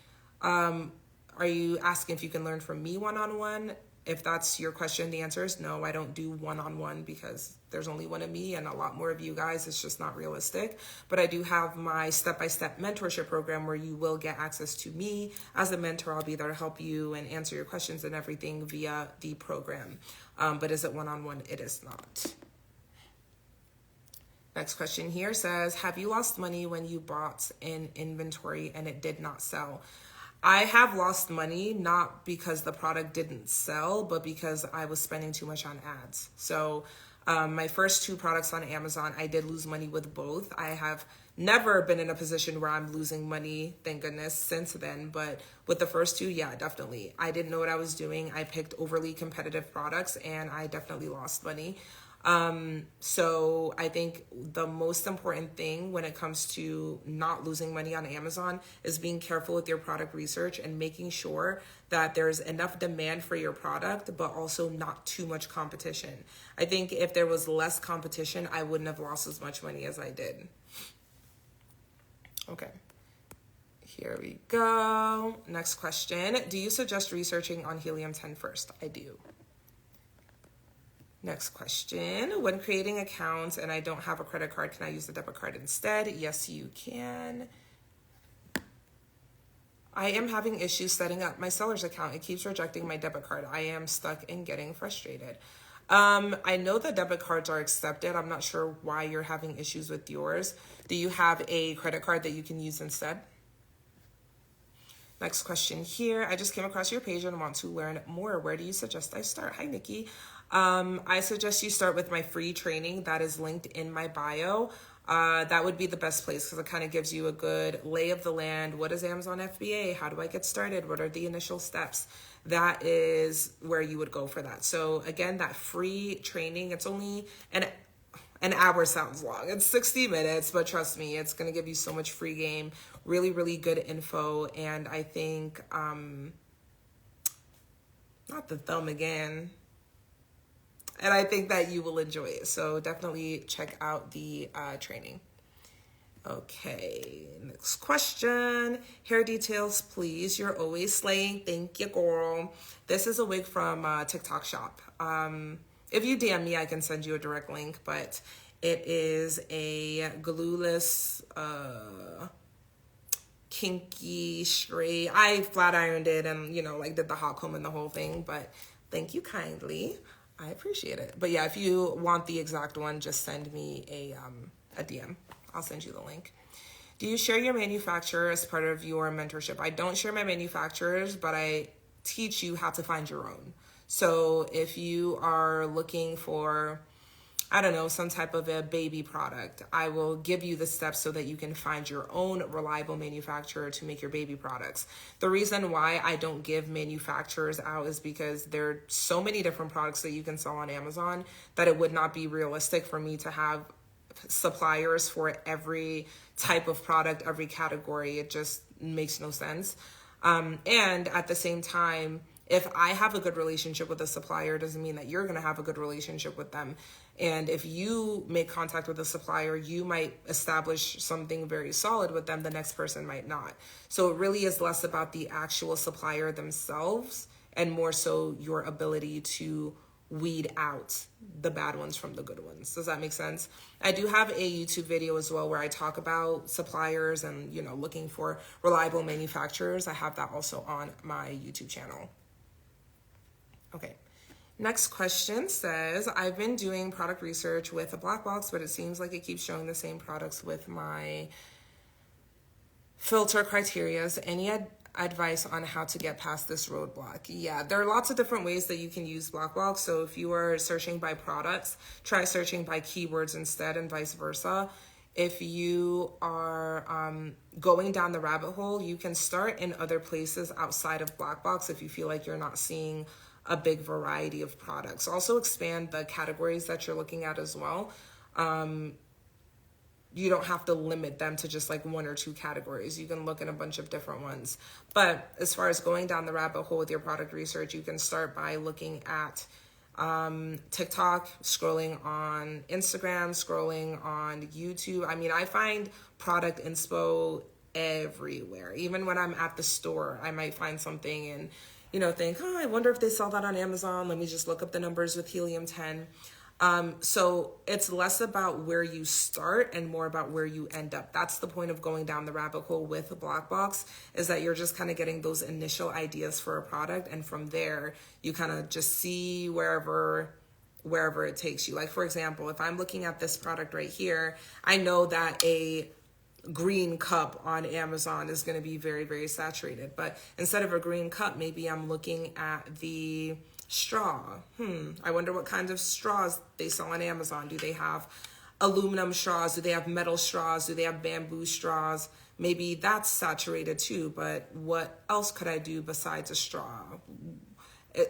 Are you asking if you can learn from me one-on-one? if that's your question, the answer is no. I don't do one-on-one because there's only one of me and a lot more of you guys. It's just not realistic. But I do have my step-by-step mentorship program where you will get access to me as a mentor. I'll be there to help you and answer your questions and everything via the program. But is it one-on-one? It is not. Next question here says, have you lost money when you bought in inventory and it did not sell? I have lost money, not because the product didn't sell, but because I was spending too much on ads. So my first 2 products on Amazon, I did lose money with both. I have never been in a position where I'm losing money, thank goodness, since then. But with the first 2, yeah, definitely. I didn't know what I was doing. I picked overly competitive products and I definitely lost money. So I think the most important thing when it comes to not losing money on Amazon is being careful with your product research and making sure that there's enough demand for your product, but also not too much competition. I think if there was less competition, I wouldn't have lost as much money as I did. Okay. Here we go. Next question. Do you suggest researching on helium-10 first? I do. Next question. When creating accounts and I don't have a credit card, can I use the debit card instead? Yes, you can. I am having issues setting up my seller's account. It keeps rejecting my debit card. I am stuck and getting frustrated. I know that debit cards are accepted. I'm not sure why you're having issues with yours. Do you have a credit card that you can use instead? Next question here. I just came across your page and want to learn more. Where do you suggest I start? Hi, Nikki. I suggest you start with my free training that is linked in my bio. That would be the best place because it kind of gives you a good lay of the land. What is Amazon FBA? How do I get started? What are the initial steps? That is where you would go for that. So again, that free training, it's only an hour sounds long. It's 60 minutes, but trust me, it's going to give you so much free game, really, really good info. And I think, not the thumb again. And I think that you will enjoy it. So definitely check out the training. Okay, next question. Hair details, please. You're always slaying. Thank you, girl. This is a wig from TikTok shop. If you DM me, I can send you a direct link, but it is a glueless, kinky, straight. I flat ironed it and, like did the hot comb and the whole thing, but thank you kindly. I appreciate it. But yeah, if you want the exact one, just send me a DM. I'll send you the link. Do you share your manufacturer as part of your mentorship? I don't share my manufacturers, but I teach you how to find your own. So if you are looking for, I don't know, some type of a baby product, I will give you the steps so that you can find your own reliable manufacturer to make your baby products. The reason why I don't give manufacturers out is because there are so many different products that you can sell on Amazon that it would not be realistic for me to have suppliers for every type of product, every category. It just makes no sense. And at the same time, if I have a good relationship with a supplier, it doesn't mean that you're going to have a good relationship with them. And if you make contact with a supplier, you might establish something very solid with them. The next person might not. So it really is less about the actual supplier themselves and more so your ability to weed out the bad ones from the good ones. Does that make sense? I do have a YouTube video as well where I talk about suppliers and, looking for reliable manufacturers. I have that also on my YouTube channel. Okay. Next question says, I've been doing product research with a black box, but it seems like it keeps showing the same products with my filter criterias. Any advice on how to get past this roadblock? Yeah, there are lots of different ways that you can use black box. So if you are searching by products, try searching by keywords instead and vice versa. If you are going down the rabbit hole, you can start in other places outside of black box if you feel like you're not seeing a big variety of products. Also expand the categories that you're looking at as well. You don't have to limit them to just like 1 or 2 categories. You can look in a bunch of different ones. But as far as going down the rabbit hole with your product research, you can start by looking at TikTok, scrolling on Instagram, scrolling on YouTube. I mean, I find product inspo everywhere. Even when I'm at the store, I might find something and think, oh, I wonder if they sell that on Amazon. Let me just look up the numbers with helium-10. So it's less about where you start and more about where you end up. That's the point of going down the rabbit hole with a black box, is that you're just kind of getting those initial ideas for a product. And from there, you kind of just see wherever it takes you. Like, for example, if I'm looking at this product right here, I know that a green cup on Amazon is going to be very, very saturated. But instead of a green cup, maybe I'm looking at the straw. I wonder what kinds of straws they sell on Amazon. Do they have aluminum straws? Do they have metal straws? Do they have bamboo straws? Maybe that's saturated too, but what else could I do besides a straw?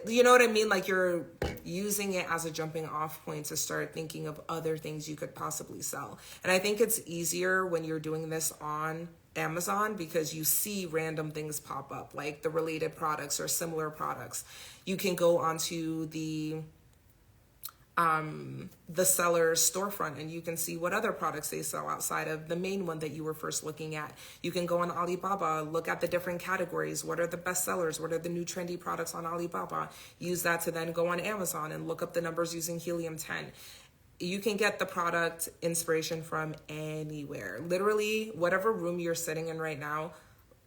You know what I mean? Like, you're using it as a jumping off point to start thinking of other things you could possibly sell. And I think it's easier when you're doing this on Amazon because you see random things pop up, like the related products or similar products. You can go onto the seller's storefront and you can see what other products they sell outside of the main one that you were first looking at. You can go on Alibaba, look at the different categories. What are the best sellers? What are the new trendy products on Alibaba? Use that to then go on Amazon and look up the numbers using helium-10. You can get the product inspiration from anywhere. Literally, whatever room you're sitting in right now,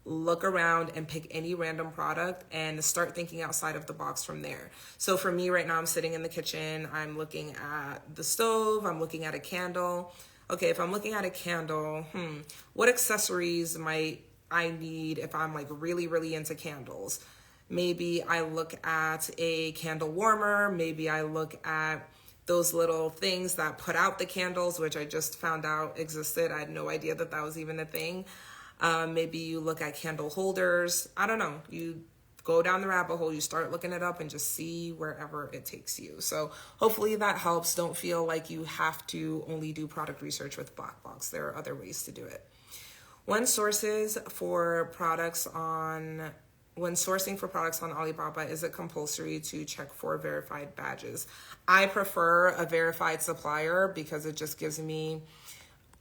look around and pick any random product and start thinking outside of the box from there. So for me right now, I'm sitting in the kitchen. I'm looking at the stove. I'm looking at a candle. Okay, if I'm looking at a candle, what accessories might I need if I'm like really, really into candles? Maybe I look at a candle warmer. Maybe I look at those little things that put out the candles, which I just found out existed. I had no idea that that was even a thing. Maybe you look at candle holders. I don't know. You go down the rabbit hole, you start looking it up and just see wherever it takes you. So hopefully that helps. Don't feel like you have to only do product research with Black Box. There are other ways to do it. When sourcing for products on Alibaba, is it compulsory to check for verified badges? I prefer a verified supplier because it just gives me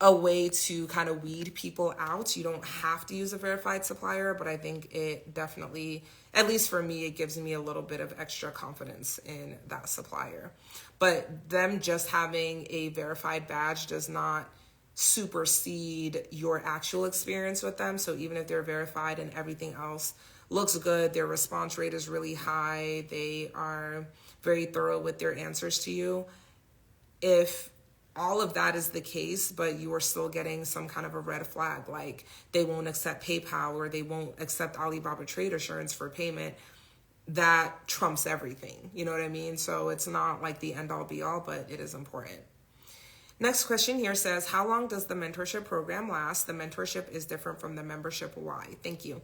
a way to kind of weed people out. You don't have to use a verified supplier, but I think it definitely, at least for me, it gives me a little bit of extra confidence in that supplier. But them just having a verified badge does not supersede your actual experience with them. So even if they're verified and everything else looks good, their response rate is really high, they are very thorough with their answers to you. If all of that is the case, but you are still getting some kind of a red flag, like they won't accept PayPal or they won't accept Alibaba Trade Assurance for payment, that trumps everything. You know what I mean? So it's not like the end all be all, but it is important. Next question here says, how long does the mentorship program last? The mentorship is different from the membership. Why? Thank you.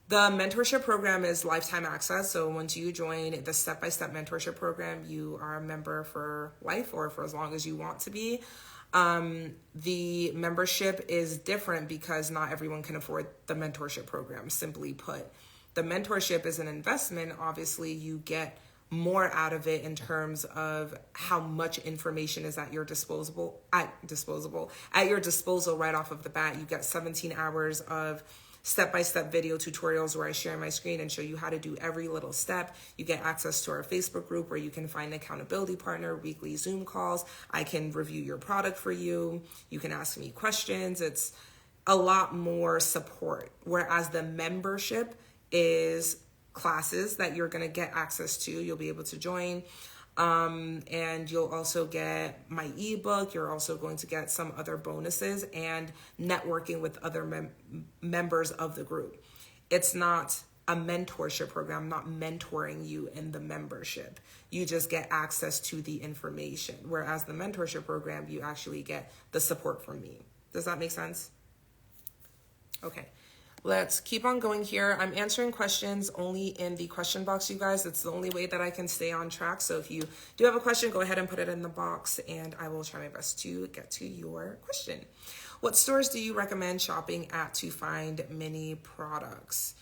The mentorship program is lifetime access. So once you join the step-by-step mentorship program, you are a member for life or for as long as you want to be. The membership is different because not everyone can afford the mentorship program. Simply put, the mentorship is an investment. Obviously, you get more out of it in terms of how much information is at your disposal right off of the bat. You get 17 hours of step-by-step video tutorials where I share my screen and show you how to do every little step. You get access to our Facebook group where you can find an accountability partner, weekly Zoom calls. I can review your product for you. You can ask me questions. It's a lot more support. Whereas the membership is classes that you're going to get access to. You'll be able to join. And you'll also get my ebook. You're also going to get some other bonuses and networking with other members of the group. It's not a mentorship program. I'm not mentoring you in the membership. You just get access to the information. Whereas the mentorship program, you actually get the support from me. Does that make sense? Okay. Let's keep on going here. I'm answering questions only in the question box, you guys. It's the only way that I can stay on track. So if you do have a question, go ahead and put it in the box and I will try my best to get to your question. What stores do you recommend shopping at to find mini products?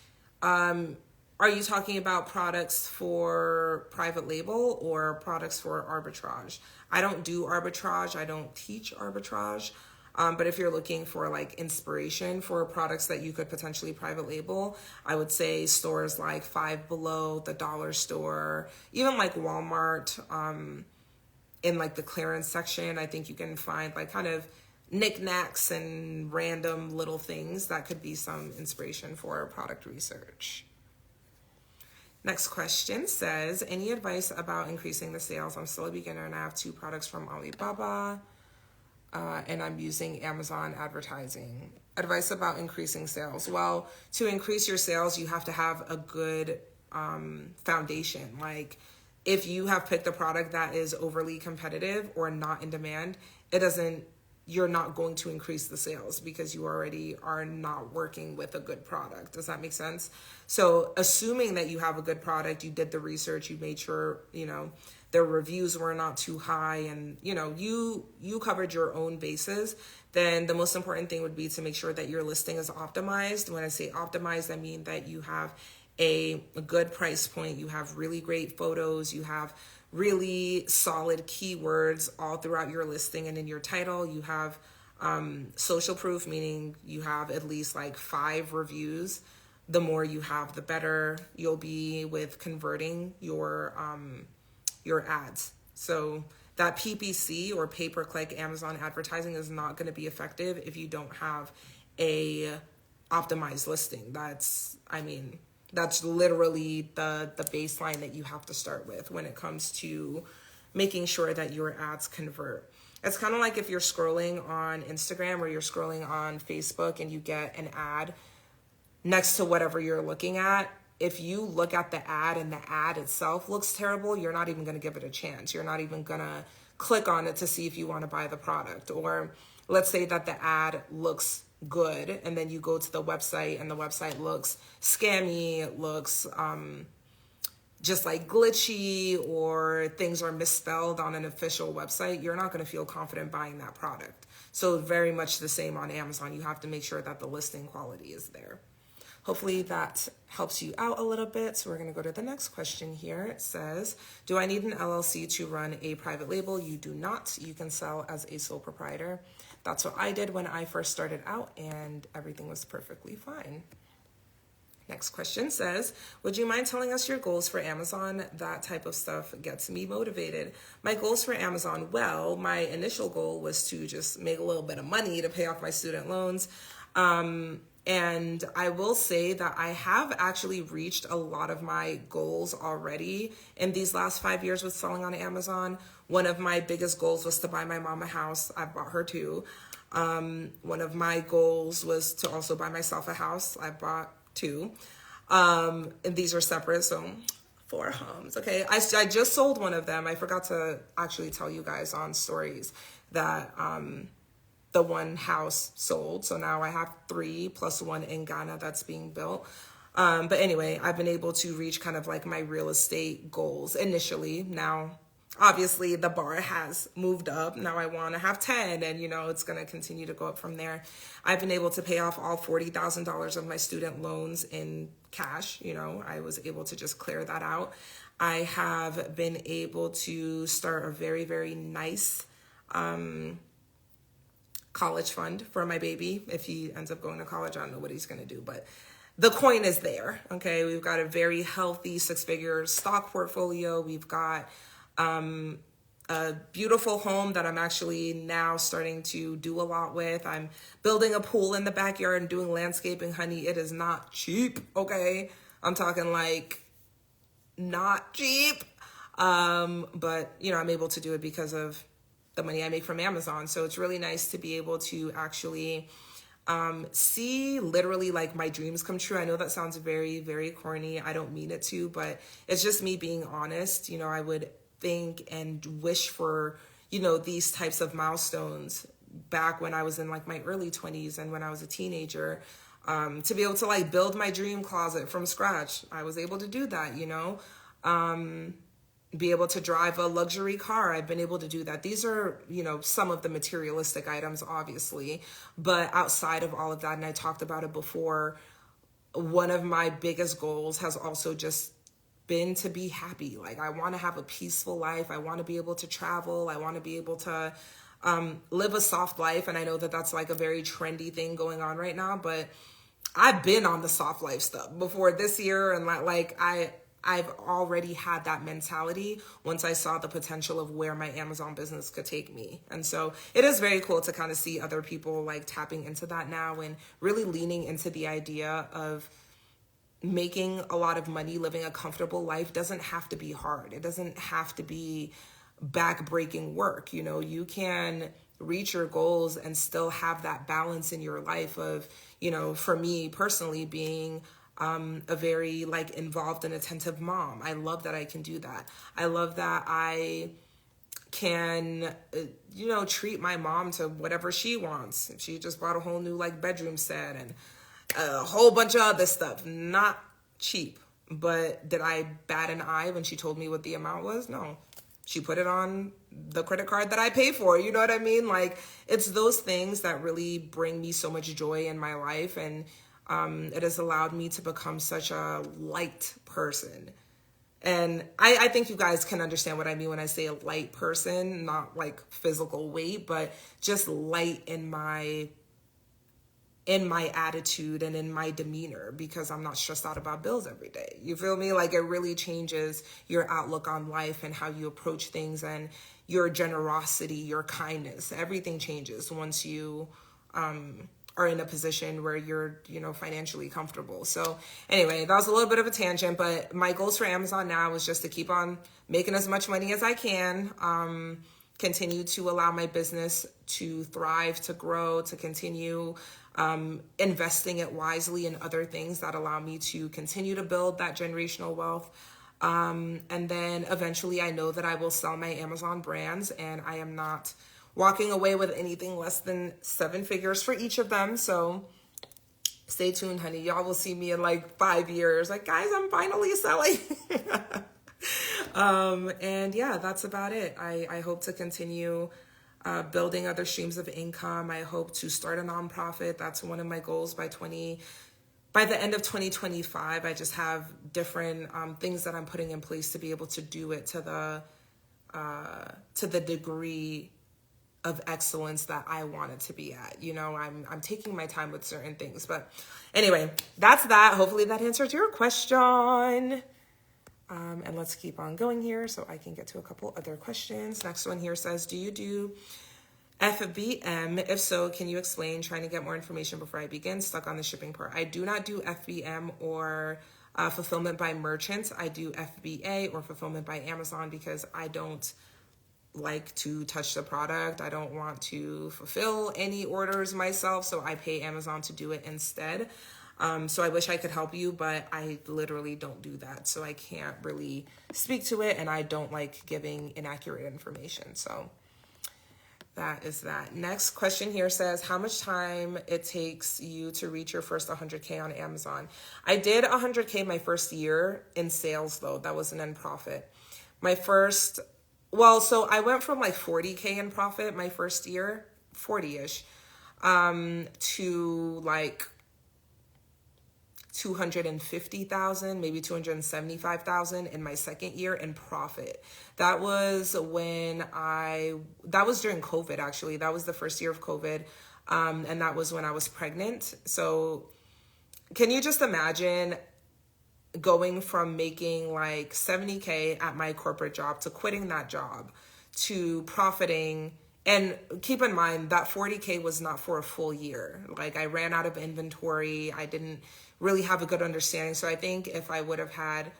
Are you talking about products for private label or products for arbitrage? I don't do arbitrage. I don't teach arbitrage. But if you're looking for like inspiration for products that you could potentially private label, I would say stores like Five Below, the dollar store, even like Walmart, in like the clearance section, I think you can find like kind of knickknacks and random little things that could be some inspiration for product research. Next question says, any advice about increasing the sales? I'm still a beginner and I have 2 products from Alibaba, and I'm using Amazon advertising. Advice about increasing sales. Well, to increase your sales, you have to have a good foundation. Like, if you have picked a product that is overly competitive or not in demand, you're not going to increase the sales because you already are not working with a good product. Does that make sense? So assuming that you have a good product, you did the research, you made sure, their reviews were not too high, and, you covered your own bases, then the most important thing would be to make sure that your listing is optimized. When I say optimized, I mean that you have a good price point, you have really great photos, you have really solid keywords all throughout your listing, and in your title you have social proof, meaning you have at least like 5 reviews. The more you have, the better you'll be with converting your ads. So that PPC or pay-per-click Amazon advertising is not going to be effective if you don't have a optimized listing. That's literally the baseline that you have to start with when it comes to making sure that your ads convert. It's kind of like if you're scrolling on Instagram or you're scrolling on Facebook and you get an ad next to whatever you're looking at. If you look at the ad and the ad itself looks terrible, you're not even going to give it a chance. You're not even going to click on it to see if you want to buy the product. Or let's say that the ad looks good and then you go to the website and the website looks scammy, it looks just like glitchy, or things are misspelled on an official website, you're not going to feel confident buying that product. So very much the same on Amazon. You have to make sure that the listing quality is there. Hopefully that helps you out a little bit. So we're going to go to the next question here. It says, do I need an LLC to run a private label? You do not. You can sell as a sole proprietor. That's what I did when I first started out, and everything was perfectly fine. Next question says, would you mind telling us your goals for Amazon? That type of stuff gets me motivated. My goals for Amazon, well, my initial goal was to just make a little bit of money to pay off my student loans. And I will say that I have actually reached a lot of my goals already in these last 5 years with selling on Amazon. One of my biggest goals was to buy my mom a house. I bought her 2. One of my goals was to also buy myself a house. I bought 2. And these are separate, so 4 homes. Okay, I just sold one of them. I forgot to actually tell you guys on stories that the one house sold. So now I have 3 plus 1 in Ghana that's being built. But anyway, I've been able to reach kind of like my real estate goals initially. Now, obviously the bar has moved up. Now I want to have 10, and it's going to continue to go up from there. I've been able to pay off all $40,000 of my student loans in cash. I was able to just clear that out. I have been able to start a very, very nice, college fund for my baby. If he ends up going to college, I don't know what he's going to do, but the coin is there. Okay. We've got a very healthy 6-figure stock portfolio. We've got a beautiful home that I'm actually now starting to do a lot with. I'm building a pool in the backyard and doing landscaping, honey. It is not cheap. Okay. I'm talking like not cheap. But I'm able to do it because of the money I make from Amazon. So it's really nice to be able to actually see literally like my dreams come true. I know that sounds very, very corny. I don't mean it to, but it's just me being honest. I would think and wish for, these types of milestones back when I was in like my early 20s and when I was a teenager, to be able to like build my dream closet from scratch. I was able to do that, be able to drive a luxury car. I've been able to do that. These are, some of the materialistic items, obviously, but outside of all of that, and I talked about it before, one of my biggest goals has also just been to be happy. Like, I want to have a peaceful life. I want to be able to travel. I want to be able to live a soft life. And I know that that's like a very trendy thing going on right now, but I've been on the soft life stuff before this year. And I've already had that mentality once I saw the potential of where my Amazon business could take me. And so it is very cool to kind of see other people like tapping into that now and really leaning into the idea of making a lot of money, living a comfortable life doesn't have to be hard. It doesn't have to be back-breaking work. You know, you can reach your goals and still have that balance in your life of, you know, for me personally being a very like involved and attentive mom. I love that I can do that. I love that I can, you know, treat my mom to whatever she wants. She just bought a whole new like bedroom set and a whole bunch of other stuff. Not cheap, but did I bat an eye when she told me what the amount was? No. She put it on the credit card that I pay for. You know what I mean? Like, it's those things that really bring me so much joy in my life. And it has allowed me to become such a light person. And I think you guys can understand what I mean when I say a light person, not like physical weight, but just light in my attitude and in my demeanor, because I'm not stressed out about bills every day. You feel me? Like, it really changes your outlook on life and how you approach things, and your generosity, your kindness, everything changes once you are in a position where you're, you know, financially comfortable. So anyway, that was a little bit of a tangent, but my goals for Amazon now is just to keep on making as much money as I can, continue to allow my business to thrive, to grow, to continue investing it wisely in other things that allow me to continue to build that generational wealth. And then eventually I know that I will sell my Amazon brands, and I am not walking away with anything less than 7 figures for each of them. So stay tuned, honey. Y'all will see me in like 5 years. Like, guys, I'm finally selling. And yeah, that's about it. I hope to continue building other streams of income. I hope to start a nonprofit. That's one of my goals by the end of 2025. I just have different things that I'm putting in place to be able to do it to the degree of excellence that I want it to be at. You know, I'm taking my time with certain things. But anyway, that's that. Hopefully that answers your question. And let's keep on going here so I can get to a couple other questions. Next one here says, do you do FBM? If so, can you explain? Trying to get more information before I begin. Stuck on the shipping part. I do not do FBM or fulfillment by merchants. I do FBA or fulfillment by Amazon because I don't like to touch the product. I don't want to fulfill any orders myself, so I pay Amazon to do it instead. So I wish I could help you, but I literally don't do that. So I can't really speak to it, and I don't like giving inaccurate information. So that is that. Next question here says, how much time it takes you to reach your first 100K on Amazon? I did 100K my first year in sales, though. That was an in profit. So I went from like 40K in profit my first year, 40-ish, to like 250,000, maybe 275,000 in my second year in profit. That was during COVID, actually. That was the first year of COVID. And that was when I was pregnant. So can you just imagine going from making like 70K at my corporate job to quitting that job to profiting? And keep in mind that 40K was not for a full year. Like, I ran out of inventory. I didn't really have a good understanding. So I think if I would have had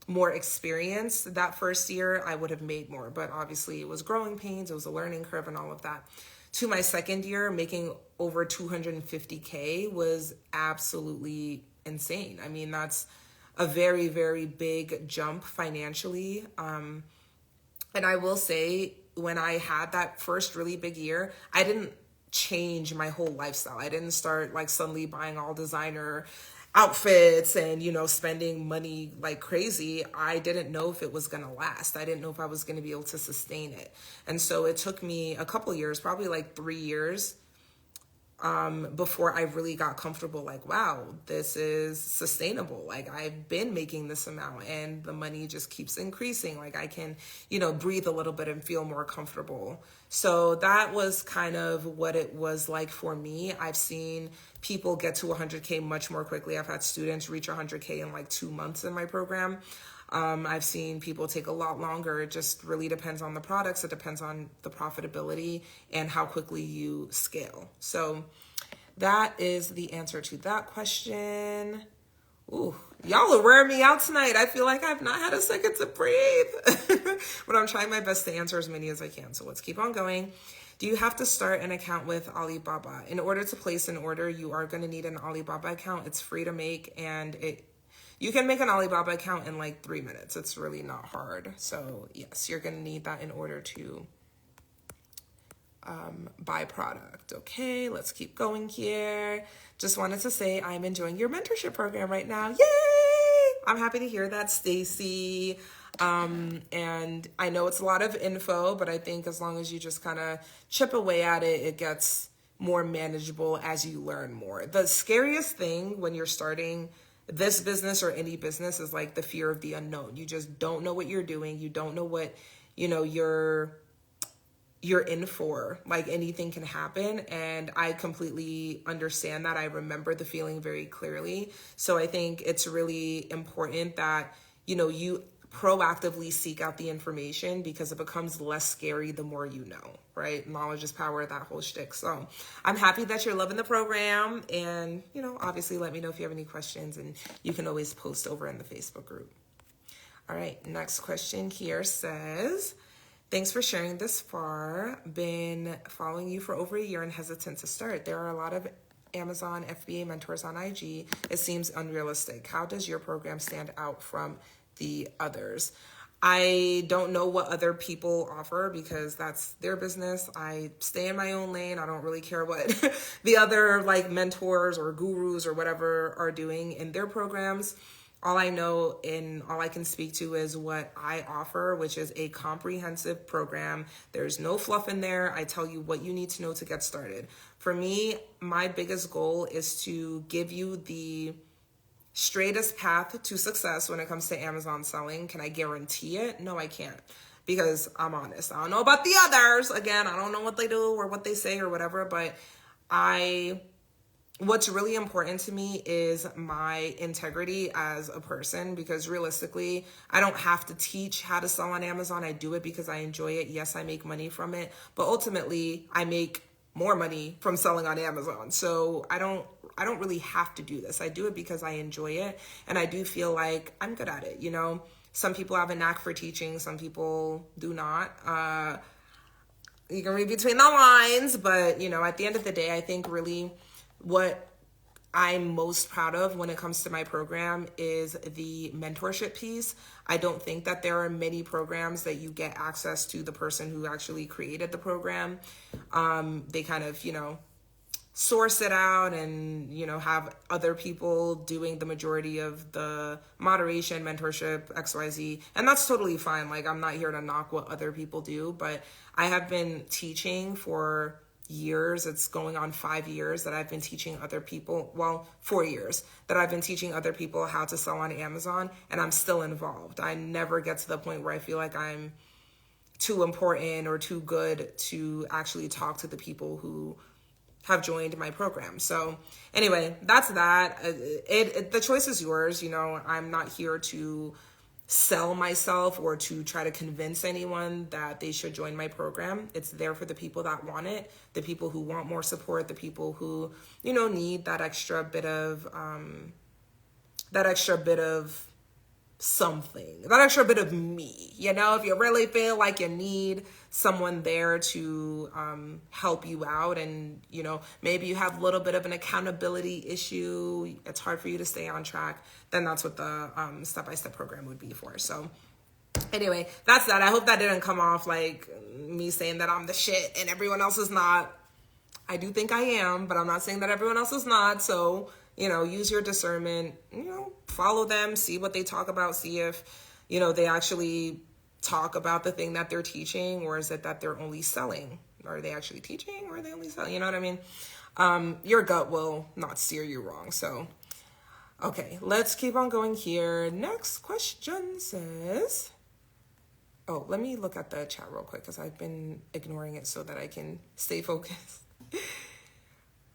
more experience that first year, I would have made more. But obviously it was growing pains. It was a learning curve and all of that. To my second year, making over 250K was absolutely insane. I mean, that's a very, very big jump financially. And I will say, when I had that first really big year, I didn't change my whole lifestyle. I didn't start like suddenly buying all designer outfits and, you know, spending money like crazy. I didn't know if it was going to last. I didn't know if I was going to be able to sustain it. And so it took me a couple years, probably like 3 years, before I really got comfortable, like, wow, this is sustainable. Like, I've been making this amount and the money just keeps increasing. Like, I can, breathe a little bit and feel more comfortable. So that was kind of what it was like for me. I've seen people get to 100K much more quickly. I've had students reach 100K in like 2 months in my program. I've seen people take a lot longer. It just really depends on the products. It depends on the profitability and how quickly you scale. So that is the answer to that question. Ooh, y'all are wearing me out tonight. I feel like I've not had a second to breathe, but I'm trying my best to answer as many as I can. So let's keep on going. Do you have to start an account with Alibaba? In order to place an order, you are going to need an Alibaba account. It's free to make, and you can make an Alibaba account in like 3 minutes. It's really not hard. So yes, you're going to need that in order to buy product. Okay, let's keep going here. Just wanted to say I'm enjoying your mentorship program right now. Yay! I'm happy to hear that, Stacy. And I know it's a lot of info, but I think as long as you just kind of chip away at it, it gets more manageable as you learn more. The scariest thing when you're starting this business or any business is like the fear of the unknown. You just don't know what you're doing. You don't know what, you're in for. Like, anything can happen. And I completely understand that. I remember the feeling very clearly. So I think it's really important that, you proactively seek out the information, because it becomes less scary the more you know, right? Knowledge is power, that whole shtick. So I'm happy that you're loving the program. And, obviously let me know if you have any questions, and you can always post over in the Facebook group. All right, next question here says, thanks for sharing this far. Been following you for over a year and hesitant to start. There are a lot of Amazon FBA mentors on IG. It seems unrealistic. How does your program stand out from the others? I don't know what other people offer, because that's their business. I stay in my own lane. I don't really care what the other like mentors or gurus or whatever are doing in their programs. All I know and all I can speak to is what I offer, which is a comprehensive program. There's no fluff in there. I tell you what you need to know to get started. For me, my biggest goal is to give you the straightest path to success when it comes to Amazon selling. Can I guarantee it? No, I can't, because I'm honest. I don't know about the others. Again, I don't know what they do or what they say or whatever, but what's really important to me is my integrity as a person, because realistically, I don't have to teach how to sell on Amazon. I do it because I enjoy it. Yes, I make money from it, but ultimately I make more money from selling on Amazon. So I don't really have to do this. I do it because I enjoy it, and I do feel like I'm good at it. Some people have a knack for teaching, some people do not. You can read between the lines, but at the end of the day, I think really what I'm most proud of when it comes to my program is the mentorship piece. I don't think that there are many programs that you get access to the person who actually created the program. They kind of, source it out and, have other people doing the majority of the moderation, mentorship, XYZ. And that's totally fine. Like, I'm not here to knock what other people do, but I have been teaching for years. It's going on 5 years that I've been teaching other people, 4 years that I've been teaching other people how to sell on Amazon, and I'm still involved. I never get to the point where I feel like I'm too important or too good to actually talk to the people who have joined my program. So anyway, that's that. The choice is yours. I'm not here to sell myself or to try to convince anyone that they should join my program. It's there for the people that want it, the people who want more support, the people who, need that extra bit of something, that extra bit of me. If you really feel like you need someone there to help you out, and maybe you have a little bit of an accountability issue, it's hard for you to stay on track, then that's what the step-by-step program would be for. So anyway, that's that. I hope that didn't come off like me saying that I'm the shit and everyone else is not. I do think I am, but I'm not saying that everyone else is not. So use your discernment, follow them, see what they talk about, see if, they actually talk about the thing that they're teaching, or is it that they're only selling? are they actually teaching or are they only selling? You know what I mean? Your gut will not steer you wrong. So, okay, let's keep on going here. Next question says, oh, let me look at the chat real quick because I've been ignoring it so that I can stay focused.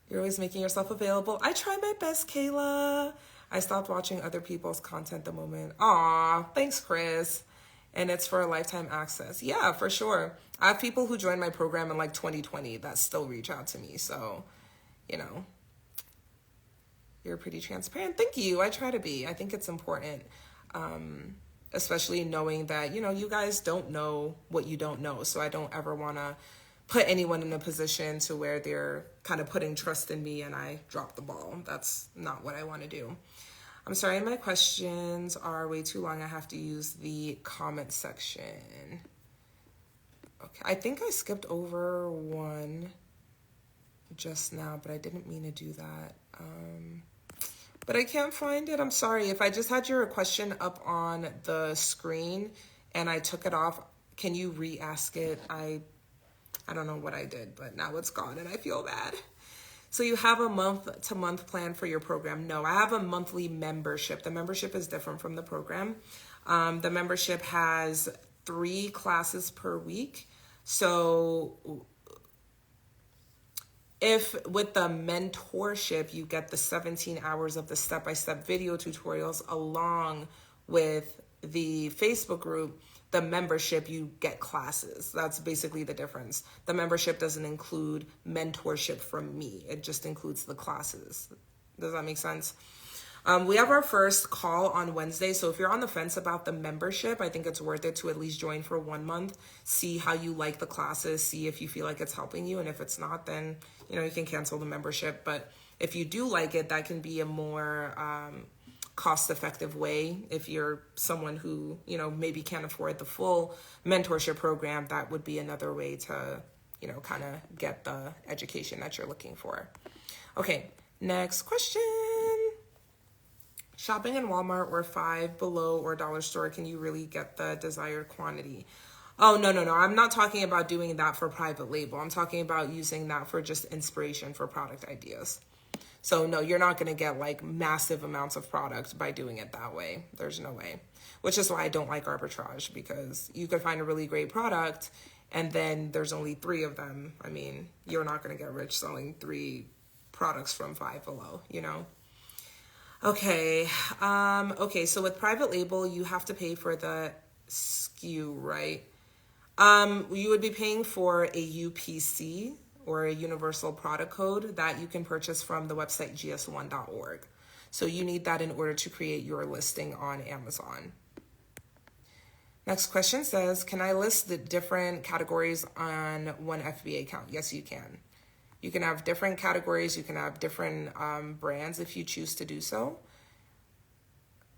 You're always making yourself available. I try my best, Kayla. I stopped watching other people's content the moment. Aw, thanks, Chris. And it's for a lifetime access. Yeah, for sure. I have people who joined my program in like 2020 that still reach out to me. So, you know, you're pretty transparent. Thank you. I try to be. I think it's important, especially knowing that, you know, you guys don't know what you don't know. So I don't ever want to put anyone in a position to where they're kind of putting trust in me and I drop the ball. That's not what I want to do. I'm sorry, my questions are way too long. I have to use the comment section. Okay, I think I skipped over one just now, but I didn't mean to do that. But I can't find it. I'm sorry. If I just had your question up on the screen and I took it off, can you re-ask it? I don't know what I did, but now it's gone and I feel bad. So you have a month-to-month plan for your program? No, I have a monthly membership. The membership is different from the program. The membership has 3 classes per week. So if with the mentorship, you get the 17 hours of the step-by-step video tutorials along with the Facebook group, the membership, you get classes. That's basically the difference. The membership doesn't include mentorship from me. It just includes the classes. Does that make sense? We have our first call on Wednesday. So if you're on the fence about the membership, I think it's worth it to at least join for 1 month, see how you like the classes, see if you feel like it's helping you. And if it's not, then, you know, you can cancel the membership. But if you do like it, that can be a more cost-effective way. If you're someone who, you know, maybe can't afford the full mentorship program, that would be another way to, you know, kind of get the education that you're looking for. Okay, next question. Shopping in Walmart or Five Below or Dollar Store, can you really get the desired quantity? Oh, no. I'm not talking about doing that for private label. I'm talking about using that for just inspiration for product ideas. So no, you're not going to get like massive amounts of product by doing it that way. There's no way. Which is why I don't like arbitrage, because you could find a really great product and then there's only 3 of them. I mean, you're not going to get rich selling 3 products from Five Below, you know? Okay. Okay. So with private label, you have to pay for the SKU, right? You would be paying for a UPC, or a universal product code, that you can purchase from the website gs1.org. So you need that in order to create your listing on Amazon. Next question says, can I list the different categories on one FBA account? Yes, you can. You can have different categories. You can have different brands if you choose to do so.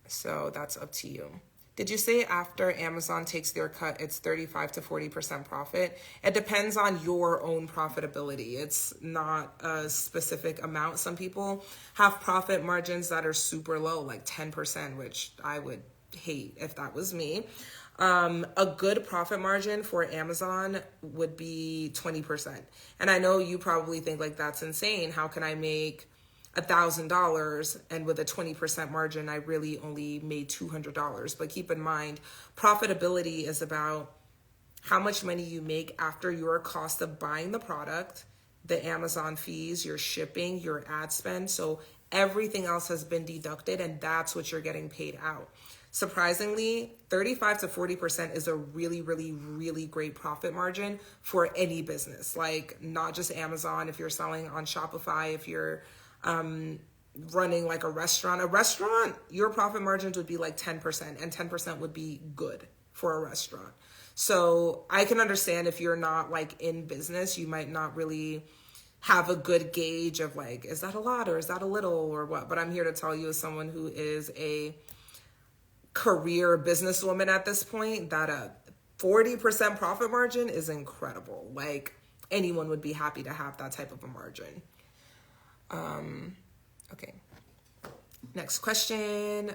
So that's up to you. Did you say after Amazon takes their cut, it's 35 to 40% profit? It depends on your own profitability. It's not a specific amount. Some people have profit margins that are super low, like 10%, which I would hate if that was me. A good profit margin for Amazon would be 20%. And I know you probably think like, that's insane. How can I make $1,000 and with a 20% margin, I really only made $200. But keep in mind, profitability is about how much money you make after your cost of buying the product, the Amazon fees, your shipping, your ad spend. So everything else has been deducted and that's what you're getting paid out. Surprisingly, 35 to 40% is a really, really, really great profit margin for any business. Like not just Amazon, if you're selling on Shopify, if you're running like a restaurant, your profit margins would be like 10%, and 10% would be good for a restaurant. So I can understand if you're not like in business, you might not really have a good gauge of like, is that a lot or is that a little or what? But I'm here to tell you, as someone who is a career businesswoman at this point, that a 40% profit margin is incredible. Like anyone would be happy to have that type of a margin. Okay. Next question.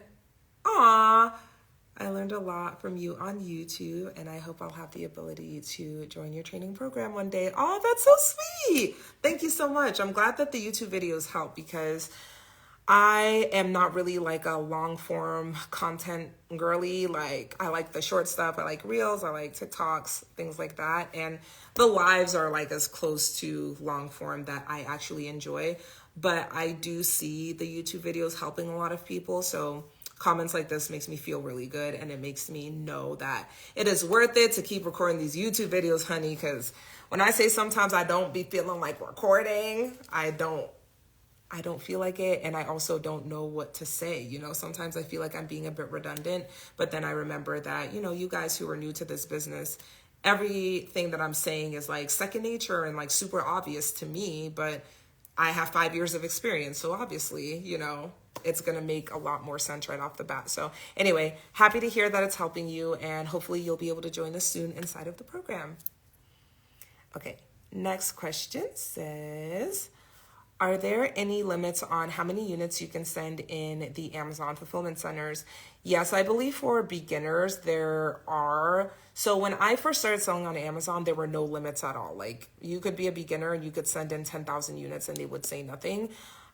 I learned a lot from you on YouTube, and I hope I'll have the ability to join your training program one day. Oh, that's so sweet. Thank you so much. I'm glad that the YouTube videos help because I am not really like a long form content girly. Like I like the short stuff. I like reels. I like TikToks, things like that. And the lives are like as close to long form that I actually enjoy. But I do see the YouTube videos helping a lot of people. So comments like this makes me feel really good. And it makes me know that it is worth it to keep recording these YouTube videos, honey. Because when I say sometimes I don't be feeling like recording, I don't feel like it, and I also don't know what to say. You know, sometimes I feel like I'm being a bit redundant, but then I remember that, you know, you guys who are new to this business, everything that I'm saying is like second nature and like super obvious to me, but I have 5 years of experience. So obviously, you know, it's going to make a lot more sense right off the bat. So anyway, happy to hear that it's helping you, and hopefully you'll be able to join us soon inside of the program. Okay, next question says, are there any limits on how many units you can send in the Amazon fulfillment centers? Yes, I believe for beginners there are. So when I first started selling on Amazon, there were no limits at all. Like you could be a beginner and you could send in 10,000 units and they would say nothing.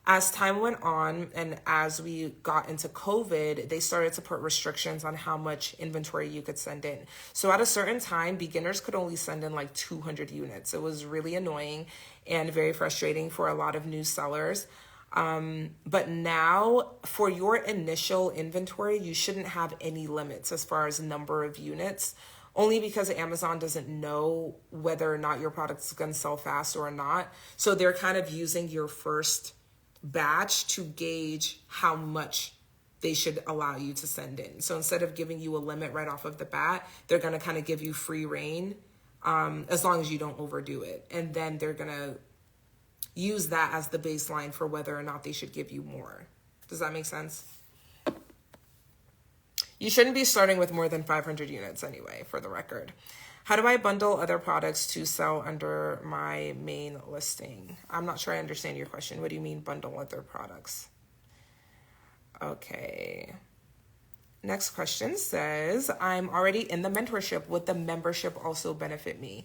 As time went on and as we got into COVID, they started to put restrictions on how much inventory you could send in. So at a certain time, beginners could only send in like 200 units. It was really annoying and very frustrating for a lot of new sellers. But now for your initial inventory, you shouldn't have any limits as far as number of units, only because Amazon doesn't know whether or not your product is going to sell fast or not. So they're kind of using your first batch to gauge how much they should allow you to send in. So instead of giving you a limit right off of the bat, they're going to kind of give you free reign, as long as you don't overdo it. And then they're going to use that as the baseline for whether or not they should give you more. Does that make sense? You shouldn't be starting with more than 500 units anyway, for the record. How do I bundle other products to sell under my main listing? I'm not sure I understand your question. What do you mean bundle other products? Okay. Next question says, I'm already in the mentorship. Would the membership also benefit me?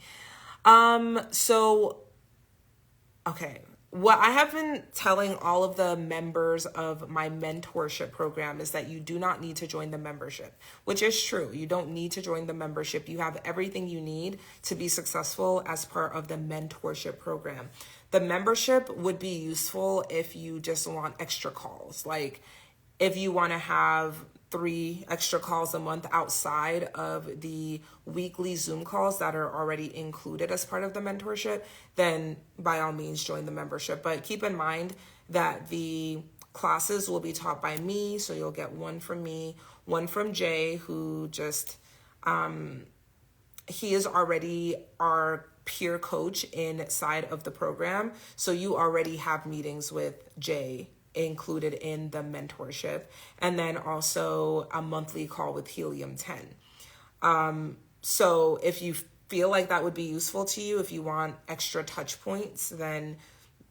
Okay. What I have been telling all of the members of my mentorship program is that you do not need to join the membership, which is true. You don't need to join the membership. You have everything you need to be successful as part of the mentorship program. The membership would be useful if you just want extra calls. Like if you want to have 3 extra calls a month outside of the weekly Zoom calls that are already included as part of the mentorship, then by all means join the membership. But keep in mind that the classes will be taught by me. So you'll get one from me, one from Jay, who just, he is already our peer coach inside of the program. So you already have meetings with Jay included in the mentorship, and then also a monthly call with Helium 10. So if you feel like that would be useful to you, if you want extra touch points, then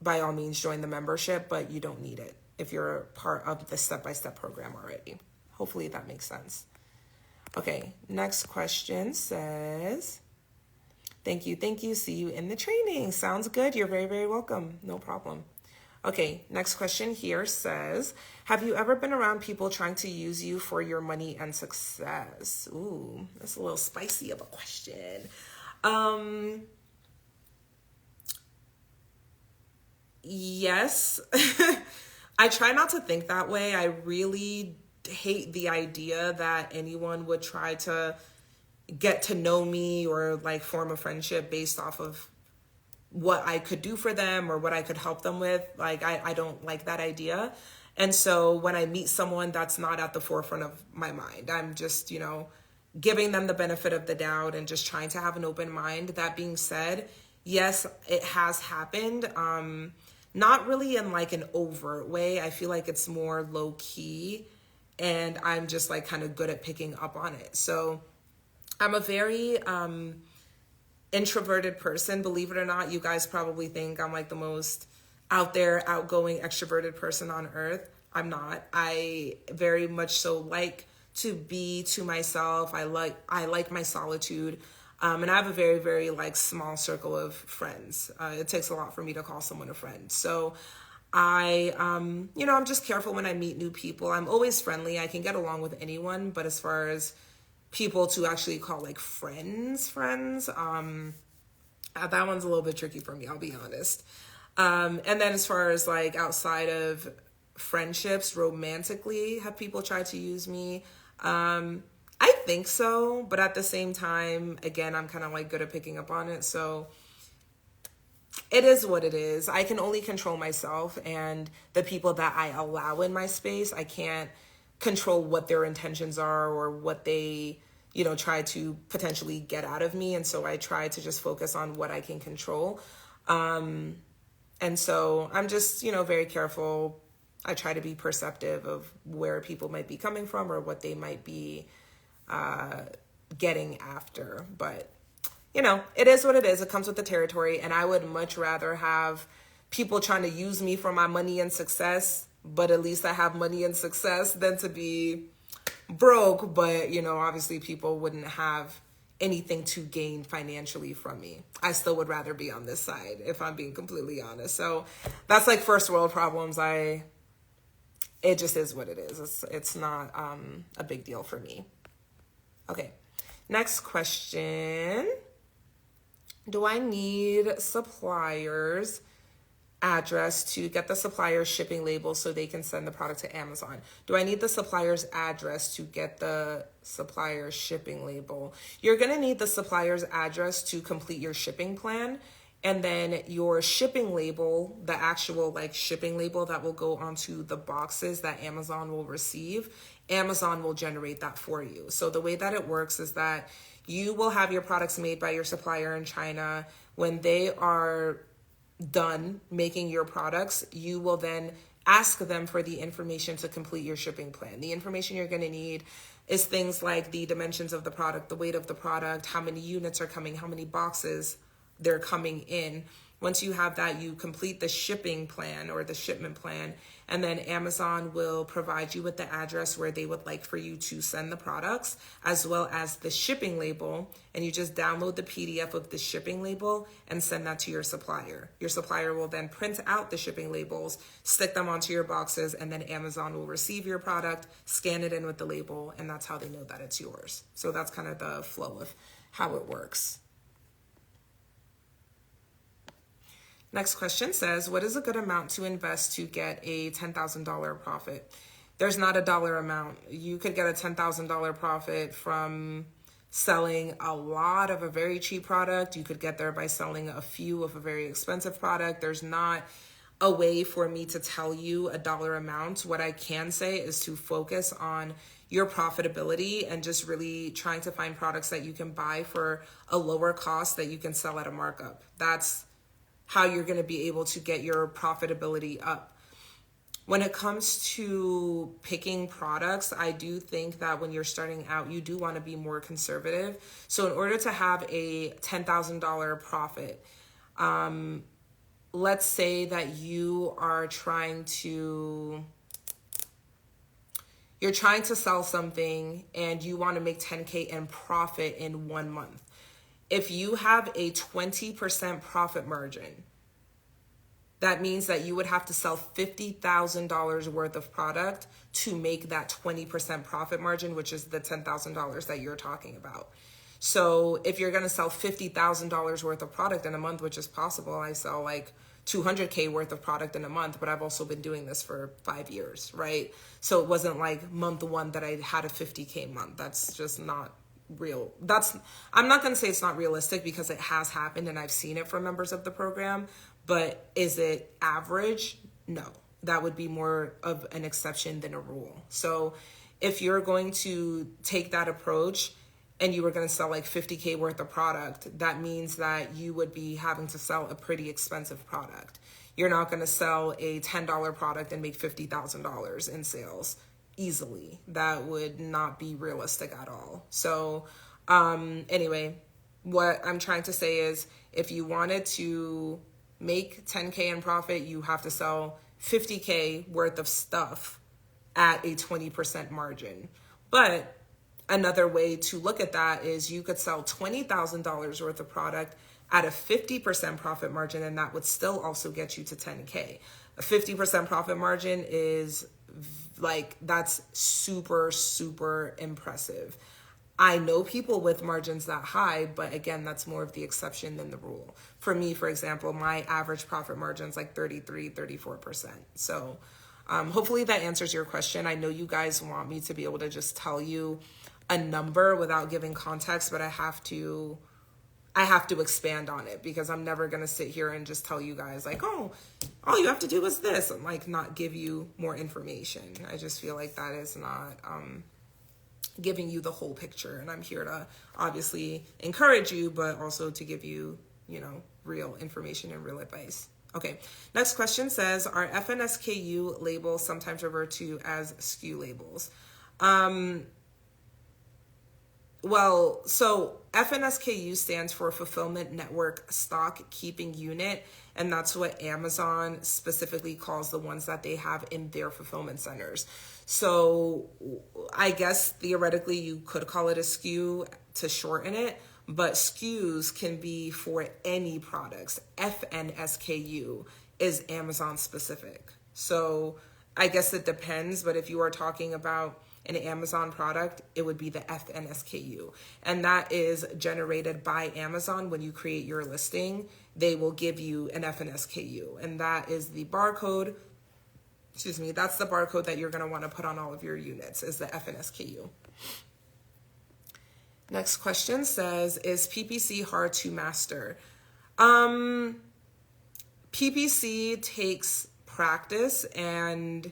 by all means join the membership, but you don't need it if you're part of the step-by-step program already. Hopefully that makes sense. Okay, next question says, thank you, see you in the training. Sounds good. You're very, very welcome. No problem. Okay, next question here says, have you ever been around people trying to use you for your money and success? Ooh, that's a little spicy of a question. Yes. I try not to think that way. I really hate the idea that anyone would try to get to know me or like form a friendship based off of what I could do for them or what I could help them with. Like, I don't like that idea. And so when I meet someone, that's not at the forefront of my mind. I'm just, you know, giving them the benefit of the doubt and just trying to have an open mind. That being said, yes, it has happened. Not really in like an overt way. I feel like it's more low key and I'm just like kind of good at picking up on it. So I'm a very, introverted person. Believe it or not, you guys probably think I'm like the most out there, outgoing, extroverted person on earth. I'm not. I very much so like to be to myself. I like my solitude. And I have a very, very like small circle of friends. It takes a lot for me to call someone a friend. So I'm just careful when I meet new people. I'm always friendly. I can get along with anyone, but as far as people to actually call like friends, that one's a little bit tricky for me, I'll be honest. And then as far as like outside of friendships, romantically, have people tried to use me? I think so, but at the same time, again, I'm kind of like good at picking up on it. So it is what it is. I can only control myself and the people that I allow in my space. I can't control what their intentions are or what they, try to potentially get out of me. And so I try to just focus on what I can control. And so I'm just, very careful. I try to be perceptive of where people might be coming from or what they might be getting after. But, it is what it is. It comes with the territory. And I would much rather have people trying to use me for my money and success, but at least I have money and success, than to be broke. But, obviously people wouldn't have anything to gain financially from me. I still would rather be on this side, if I'm being completely honest. So that's like first world problems. It just is what it is. It's not a big deal for me. Okay, next question. Do I need suppliers' address to get the supplier's shipping label so they can send the product to Amazon? Do I need the supplier's address to get the supplier's shipping label? You're going to need the supplier's address to complete your shipping plan. And then your shipping label, the actual like shipping label that will go onto the boxes that Amazon will receive, Amazon will generate that for you. So the way that it works is that you will have your products made by your supplier in China. When they are done making your products, you will then ask them for the information to complete your shipping plan. The information you're going to need is things like the dimensions of the product, the weight of the product, how many units are coming, how many boxes they're coming in. Once you have that, you complete the shipping plan or the shipment plan, and then Amazon will provide you with the address where they would like for you to send the products, as well as the shipping label. And you just download the PDF of the shipping label and send that to your supplier. Your supplier will then print out the shipping labels, stick them onto your boxes, and then Amazon will receive your product, scan it in with the label, and that's how they know that it's yours. So that's kind of the flow of how it works. Next question says, what is a good amount to invest to get a $10,000 profit? There's not a dollar amount. You could get a $10,000 profit from selling a lot of a very cheap product. You could get there by selling a few of a very expensive product. There's not a way for me to tell you a dollar amount. What I can say is to focus on your profitability and just really trying to find products that you can buy for a lower cost that you can sell at a markup. That's how you're going to be able to get your profitability up. When it comes to picking products, I do think that when you're starting out, you do want to be more conservative. So in order to have a $10,000 profit, let's say that you're trying to sell something and you want to make 10K in profit in 1 month. If you have a 20% profit margin, that means that you would have to sell $50,000 worth of product to make that 20% profit margin, which is the $10,000 that you're talking about. So if you're going to sell $50,000 worth of product in a month, which is possible, I sell like 200K worth of product in a month, but I've also been doing this for 5 years, right? So it wasn't like month one that I had a 50K month. That's just not real. I'm not going to say it's not realistic because it has happened and I've seen it for members of the program, but is it average? No, that would be more of an exception than a rule. So if you're going to take that approach and you were going to sell like 50K worth of product, that means that you would be having to sell a pretty expensive product. You're not going to sell a $10 product and make $50,000 in sales easily. That would not be realistic at all. So anyway, what I'm trying to say is if you wanted to make 10K in profit, you have to sell 50K worth of stuff at a 20% margin. But another way to look at that is you could sell $20,000 worth of product at a 50% profit margin, and that would still also get you to 10K. A 50% profit margin is like, that's super, super impressive. I know people with margins that high, but again, that's more of the exception than the rule. For me, for example, my average profit margin is like 33, 34%. So hopefully that answers your question. I know you guys want me to be able to just tell you a number without giving context, but I have to expand on it, because I'm never going to sit here and just tell you guys like, oh, all you have to do is this, and like not give you more information. I just feel like that is not giving you the whole picture. And I'm here to obviously encourage you, but also to give you, real information and real advice. Okay, next question says, are FNSKU labels sometimes referred to as SKU labels? Well, so FNSKU stands for Fulfillment Network Stock Keeping Unit, and that's what Amazon specifically calls the ones that they have in their fulfillment centers. So I guess theoretically you could call it a SKU to shorten it, but SKUs can be for any products. FNSKU is Amazon specific. So I guess it depends, but if you are talking about an Amazon product, it would be the FNSKU. And that is generated by Amazon. When you create your listing, they will give you an FNSKU. And that is the barcode, that's the barcode that you're gonna wanna put on all of your units, is the FNSKU. Next question says, is PPC hard to master? PPC takes practice, and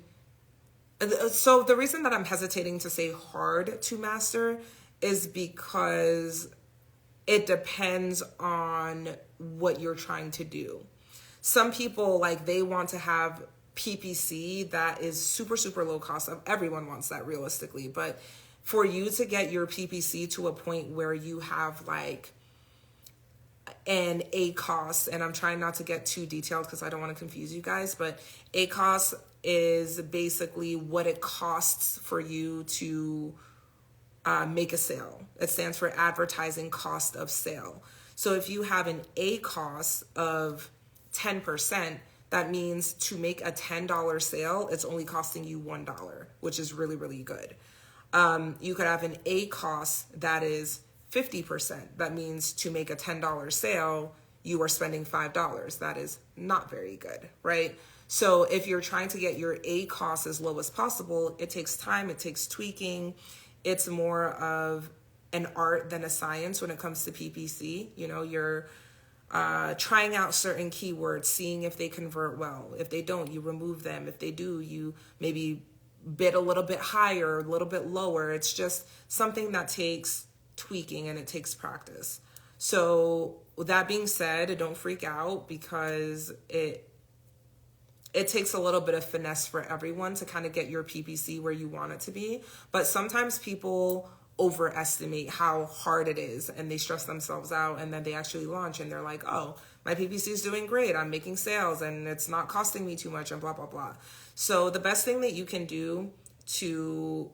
so the reason that I'm hesitating to say hard to master is because it depends on what you're trying to do. Some people, like, they want to have PPC that is super, super low cost. Everyone wants that realistically. But for you to get your PPC to a point where you have like an ACOS, and I'm trying not to get too detailed because I don't want to confuse you guys, but ACOS is basically what it costs for you to make a sale. It stands for advertising cost of sale. So if you have an ACOS of 10%, that means to make a $10 sale, it's only costing you $1, which is really, really good. You could have an ACOS that is 50%. That means to make a $10 sale, you are spending $5. That is not very good, right? So if you're trying to get your ACOS as low as possible, it takes time, it takes tweaking. It's more of an art than a science when it comes to PPC. You're trying out certain keywords, seeing if they convert well. If they don't, you remove them. If they do, you maybe bid a little bit higher, a little bit lower. It's just something that takes tweaking and it takes practice. So with that being said, don't freak out, because it takes a little bit of finesse for everyone to kind of get your PPC where you want it to be. But sometimes people overestimate how hard it is and they stress themselves out, and then they actually launch and they're like, oh, my PPC is doing great, I'm making sales and it's not costing me too much and blah, blah, blah. So the best thing that you can do to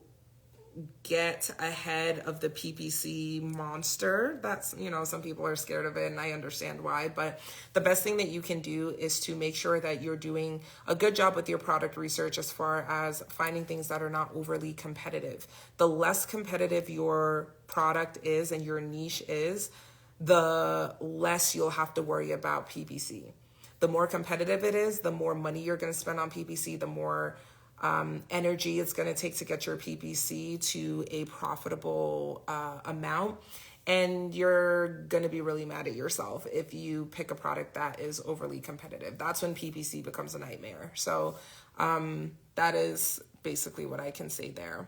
get ahead of the PPC monster, that's, some people are scared of it, and I understand why, but the best thing that you can do is to make sure that you're doing a good job with your product research as far as finding things that are not overly competitive. The less competitive your product is and your niche is, the less you'll have to worry about PPC. The more competitive it is, the more money you're going to spend on PPC, the more energy it's going to take to get your PPC to a profitable amount. And you're going to be really mad at yourself if you pick a product that is overly competitive. That's when PPC becomes a nightmare. So that is basically what I can say there.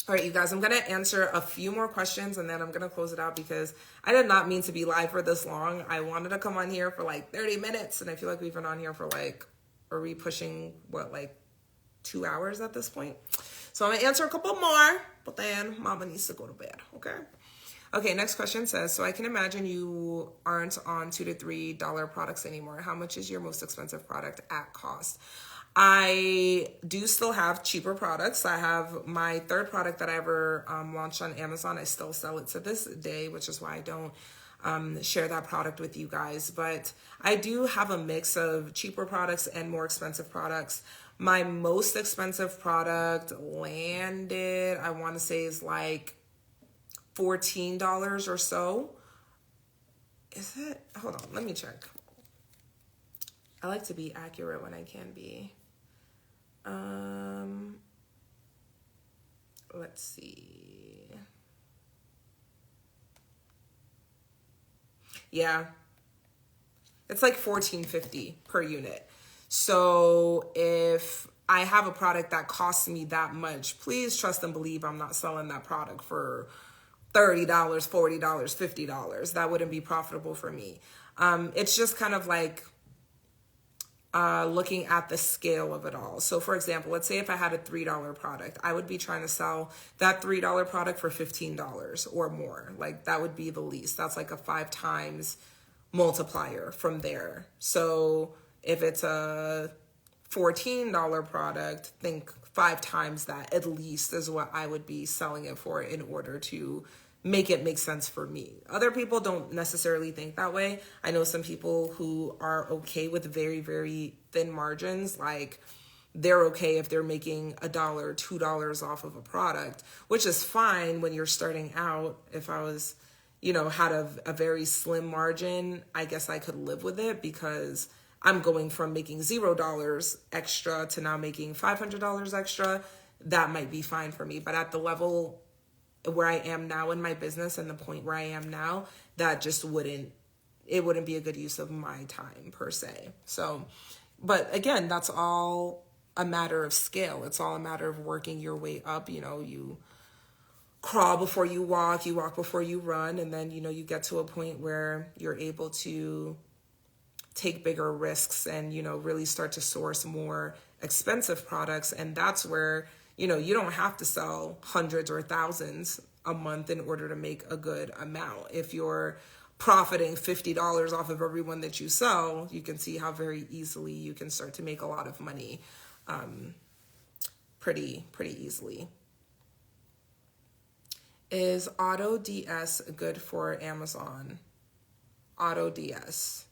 All right, you guys, I'm going to answer a few more questions and then I'm going to close it out, because I did not mean to be live for this long. I wanted to come on here for like 30 minutes, and I feel like we've been on here for are we pushing 2 hours at this point? So I'm gonna answer a couple more, but then mama needs to go to bed, okay? Okay, next question says, so I can imagine you aren't on $2 to $3 products anymore. How much is your most expensive product at cost? I do still have cheaper products. I have my third product that I ever launched on Amazon. I still sell it to this day, which is why I don't share that product with you guys. But I do have a mix of cheaper products and more expensive products. My most expensive product landed, I want to say, is like $14 or so. Is it? Hold on, let me check. I like to be accurate when I can be. Let's see. Yeah. It's like $14.50 per unit. So if I have a product that costs me that much, please trust and believe I'm not selling that product for $30, $40, $50. That wouldn't be profitable for me. It's just kind of like looking at the scale of it all. So for example, let's say if I had a $3 product, I would be trying to sell that $3 product for $15 or more. Like that would be the least. That's like a 5 times multiplier from there. So if it's a $14 product, think 5 times that at least is what I would be selling it for in order to make it make sense for me. Other people don't necessarily think that way. I know some people who are okay with very, very thin margins. Like they're okay if they're making $1, $2 off of a product, which is fine when you're starting out. If I was, had a very slim margin, I guess I could live with it because I'm going from making $0 extra to now making $500 extra. That might be fine for me. But at the level where I am now in my business and the point where I am now, that just wouldn't be a good use of my time per se. So, but again, that's all a matter of scale. It's all a matter of working your way up. You crawl before you walk before you run. And then, you get to a point where you're able to take bigger risks and, really start to source more expensive products. And that's where, you don't have to sell hundreds or thousands a month in order to make a good amount. If you're profiting $50 off of everyone that you sell, you can see how very easily you can start to make a lot of money pretty easily. Is Auto DS good for Amazon? Auto DS?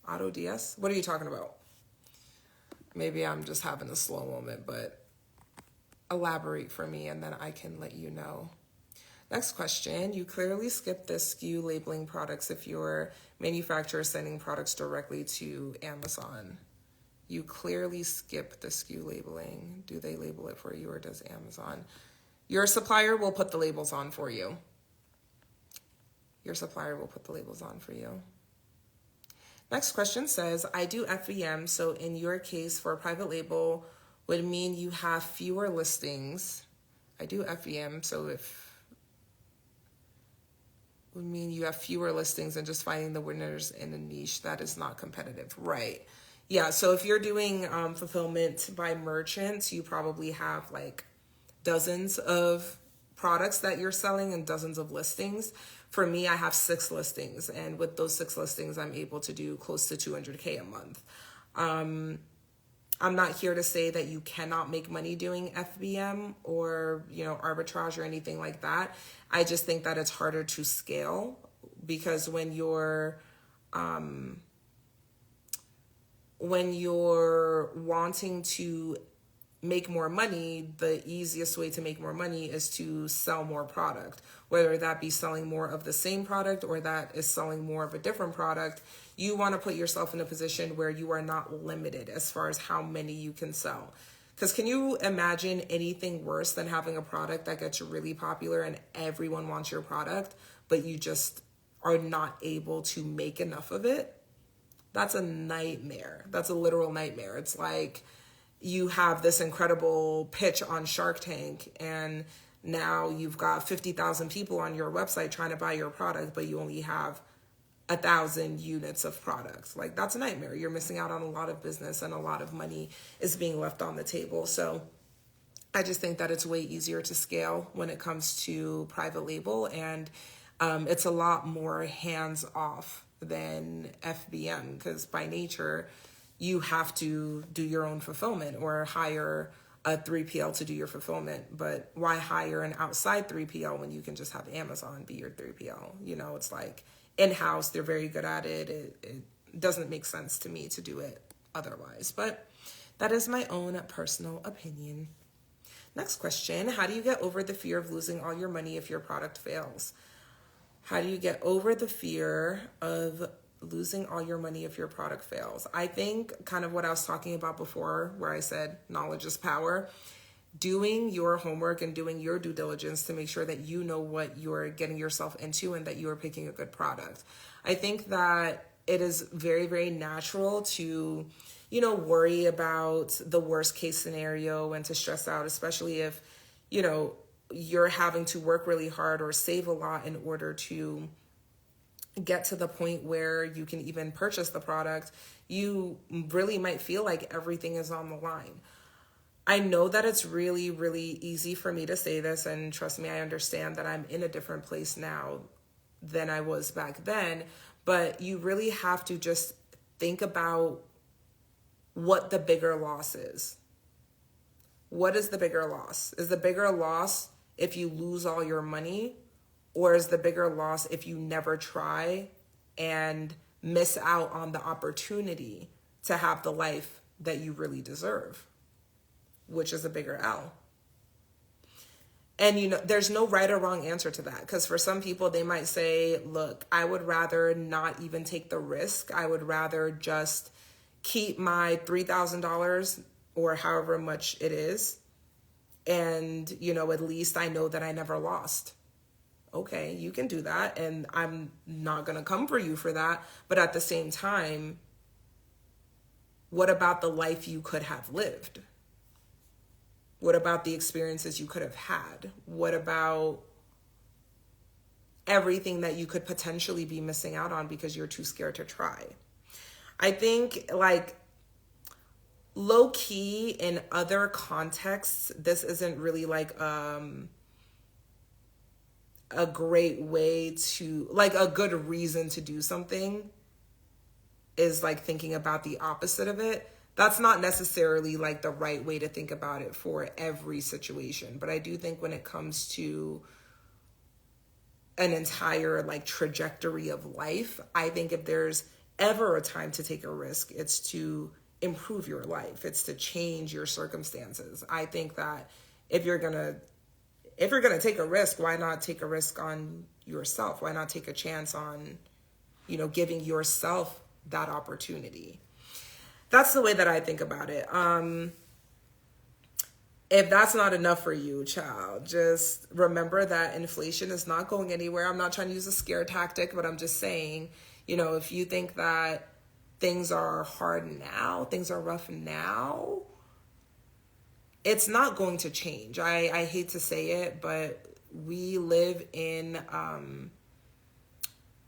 What are you talking about? Maybe I'm just having a slow moment, but elaborate for me and then I can let you know. Next question. You clearly skip the SKU labeling products if your manufacturer is sending products directly to Amazon. You clearly skip the SKU labeling. Do they label it for you or does Amazon? Your supplier will put the labels on for you. Next question says, I do FBM, so in your case for a private label would mean you have fewer listings. I do FBM, so would mean you have fewer listings and just finding the winners in a niche that is not competitive. Right. Yeah, so if you're doing fulfillment by merchants, you probably have like dozens of products that you're selling and dozens of listings. For me, I have 6 listings, and with those 6 listings, I'm able to do close to $200K a month. I'm not here to say that you cannot make money doing FBM or, arbitrage or anything like that. I just think that it's harder to scale because when you're wanting to make more money, the easiest way to make more money is to sell more product, whether that be selling more of the same product or that is selling more of a different product. You want to put yourself in a position where you are not limited as far as how many you can sell. Because can you imagine anything worse than having a product that gets really popular and everyone wants your product, but you just are not able to make enough of it? That's a nightmare. That's a literal nightmare. It's like you have this incredible pitch on Shark Tank and now you've got 50,000 people on your website trying to buy your product, but you only have 1,000 units of products. Like that's a nightmare. You're missing out on a lot of business and a lot of money is being left on the table. So I just think that it's way easier to scale when it comes to private label, and it's a lot more hands off than FBM because by nature, you have to do your own fulfillment or hire a 3PL to do your fulfillment. But why hire an outside 3PL when you can just have Amazon be your 3PL? You know, it's like in-house, they're very good at it. It doesn't make sense to me to do it otherwise. But that is my own personal opinion. Next question, how do you get over the fear of losing all your money if your product fails? How do you get over the fear of losing all your money if your product fails? I think kind of what I was talking about before, where I said knowledge is power. Doing your homework and doing your due diligence to make sure that you know what you're getting yourself into and that you are picking a good product. I think that it is very, very natural to, you know, worry about the worst case scenario and to stress out, especially if, you know, you're having to work really hard or save a lot in order to get to the point where you can even purchase the product. You really might feel like everything is on the line. I know that it's really, really easy for me to say this, and trust me, I understand that I'm in a different place now than I was back then, but you really have to just think about what the bigger loss is. What is the bigger loss? Is the bigger loss if you lose all your money, or is the bigger loss if you never try and miss out on the opportunity to have the life that you really deserve? Which is a bigger L. And, you know, there's no right or wrong answer to that. Because for some people, they might say, look, I would rather not even take the risk. I would rather just keep my $3,000 or however much it is. And, you know, at least I know that I never lost. Okay, you can do that. And I'm not going to come for you for that. But at the same time, what about the life you could have lived? What about the experiences you could have had? What about everything that you could potentially be missing out on because you're too scared to try? I think, like, low key in other contexts, this isn't really like a great way to, like, a good reason to do something is like thinking about the opposite of it. That's not necessarily like the right way to think about it for every situation. But I do think when it comes to an entire like trajectory of life, I think if there's ever a time to take a risk, it's to improve your life. It's to change your circumstances. I think that if you're going to take a risk, why not take a risk on yourself? Why not take a chance on, you know, giving yourself that opportunity? That's the way that I think about it. If that's not enough for you, child, just remember that inflation is not going anywhere. I'm not trying to use a scare tactic, but I'm just saying, you know, if you think that things are hard now, things are rough now, it's not going to change. I hate to say it, but we live in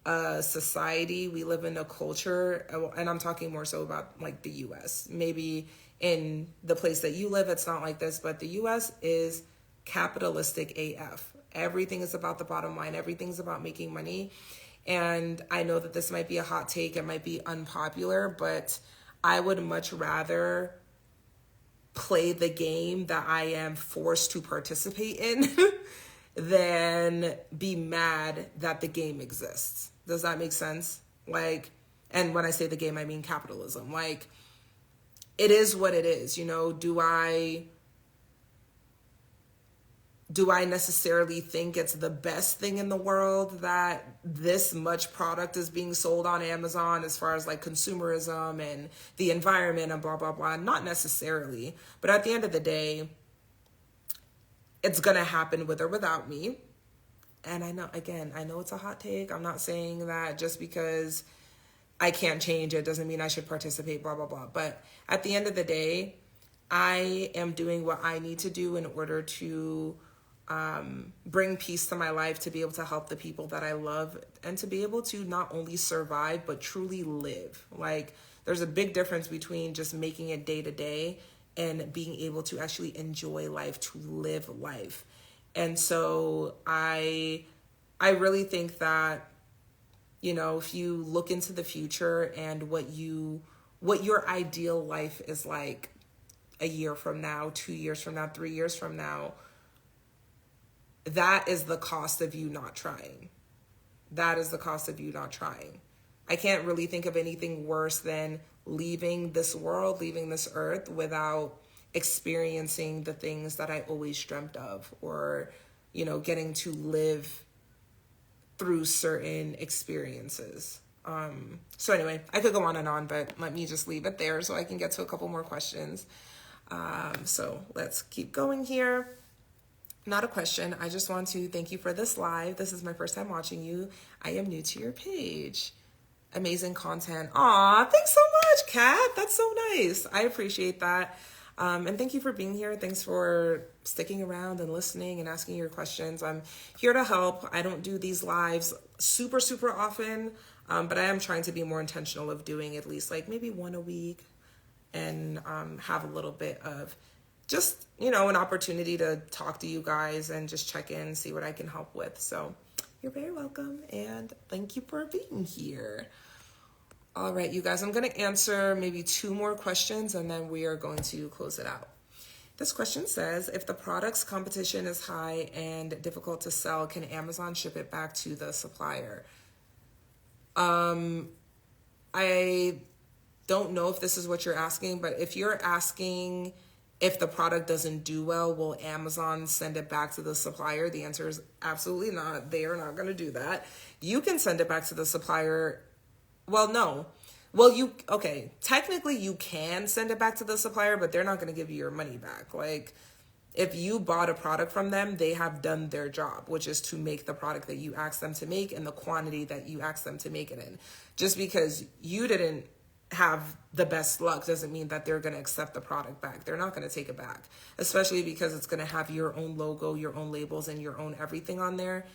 a society, we live in a culture, and I'm talking more so about like the US. Maybe in the place that you live, it's not like this, but the US is capitalistic AF. Everything is about the bottom line. Everything's about making money. And I know that this might be a hot take. It might be unpopular, but I would much rather play the game that I am forced to participate in than be mad that the game exists. Does that make sense? Like, and when I say the game, I mean capitalism. Like, it is what it is. You know, do I necessarily think it's the best thing in the world that this much product is being sold on Amazon as far as like consumerism and the environment and blah, blah, blah? Not necessarily. But at the end of the day, it's going to happen with or without me. And I know it's a hot take. I'm not saying that just because I can't change it doesn't mean I should participate, blah, blah, blah. But at the end of the day, I am doing what I need to do in order to bring peace to my life, to be able to help the people that I love, and to be able to not only survive, but truly live. Like, there's a big difference between just making it day to day and being able to actually enjoy life, to live life. And so I really think that, you know, if you look into the future and what you what your ideal life is like a year from now, 2 years from now, 3 years from now, that is the cost of you not trying. That is the cost of you not trying. I can't really think of anything worse than leaving this world, leaving this earth without experiencing the things that I always dreamt of, or, getting to live through certain experiences. So anyway, I could go on, but let me just leave it there so I can get to a couple more questions. So let's keep going here. Not a question. I just want to thank you for this live. This is my first time watching you. I am new to your page. Amazing content. Aw, thanks so much, Kat. That's so nice. I appreciate that. And thank you for being here. Thanks for sticking around and listening and asking your questions. I'm here to help. I don't do these lives super, super often, but I am trying to be more intentional of doing at least like maybe one a week, and have a little bit of just, an opportunity to talk to you guys and just check in, see what I can help with. So you're very welcome, and thank you for being here. All right, you guys, I'm going to answer maybe 2 more questions, and then we are going to close it out. This question says, if the product's competition is high and difficult to sell, can Amazon ship it back to the supplier? I don't know if this is what you're asking, but if you're asking if the product doesn't do well, will Amazon send it back to the supplier? The answer is absolutely not. They are not going to do that. You can send it back to the supplier. Well, no. Well, technically you can send it back to the supplier, but they're not going to give you your money back. Like, if you bought a product from them, they have done their job, which is to make the product that you asked them to make in the quantity that you asked them to make it in. Just because you didn't have the best luck doesn't mean that they're going to accept the product back. They're not going to take it back, especially because it's going to have your own logo, your own labels, and your own everything on there.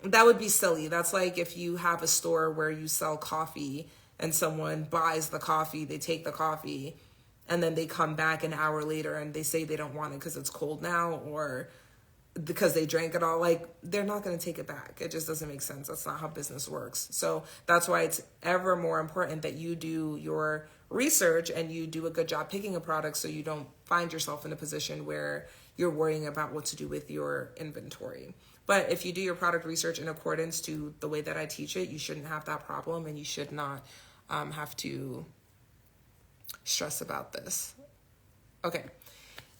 That would be silly. That's like if you have a store where you sell coffee and someone buys the coffee, they take the coffee, and then they come back an hour later and they say they don't want it because it's cold now, or because they drank it all. Like, they're not going to take it back. It just doesn't make sense. That's not how business works. So that's why it's ever more important that you do your research and you do a good job picking a product, so you don't find yourself in a position where you're worrying about what to do with your inventory. But if you do your product research in accordance to the way that I teach it, you shouldn't have that problem, and you should not have to stress about this. Okay.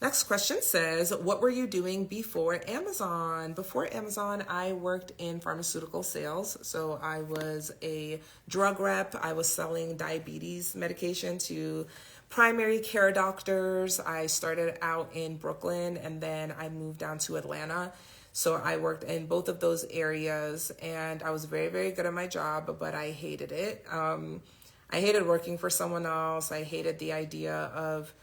Next question says, what were you doing before Amazon? Before Amazon, I worked in pharmaceutical sales. So I was a drug rep. I was selling diabetes medication to primary care doctors. I started out in Brooklyn, and then I moved down to Atlanta. So I worked in both of those areas, and I was very, very good at my job, but I hated it. I hated working for someone else. I hated the idea of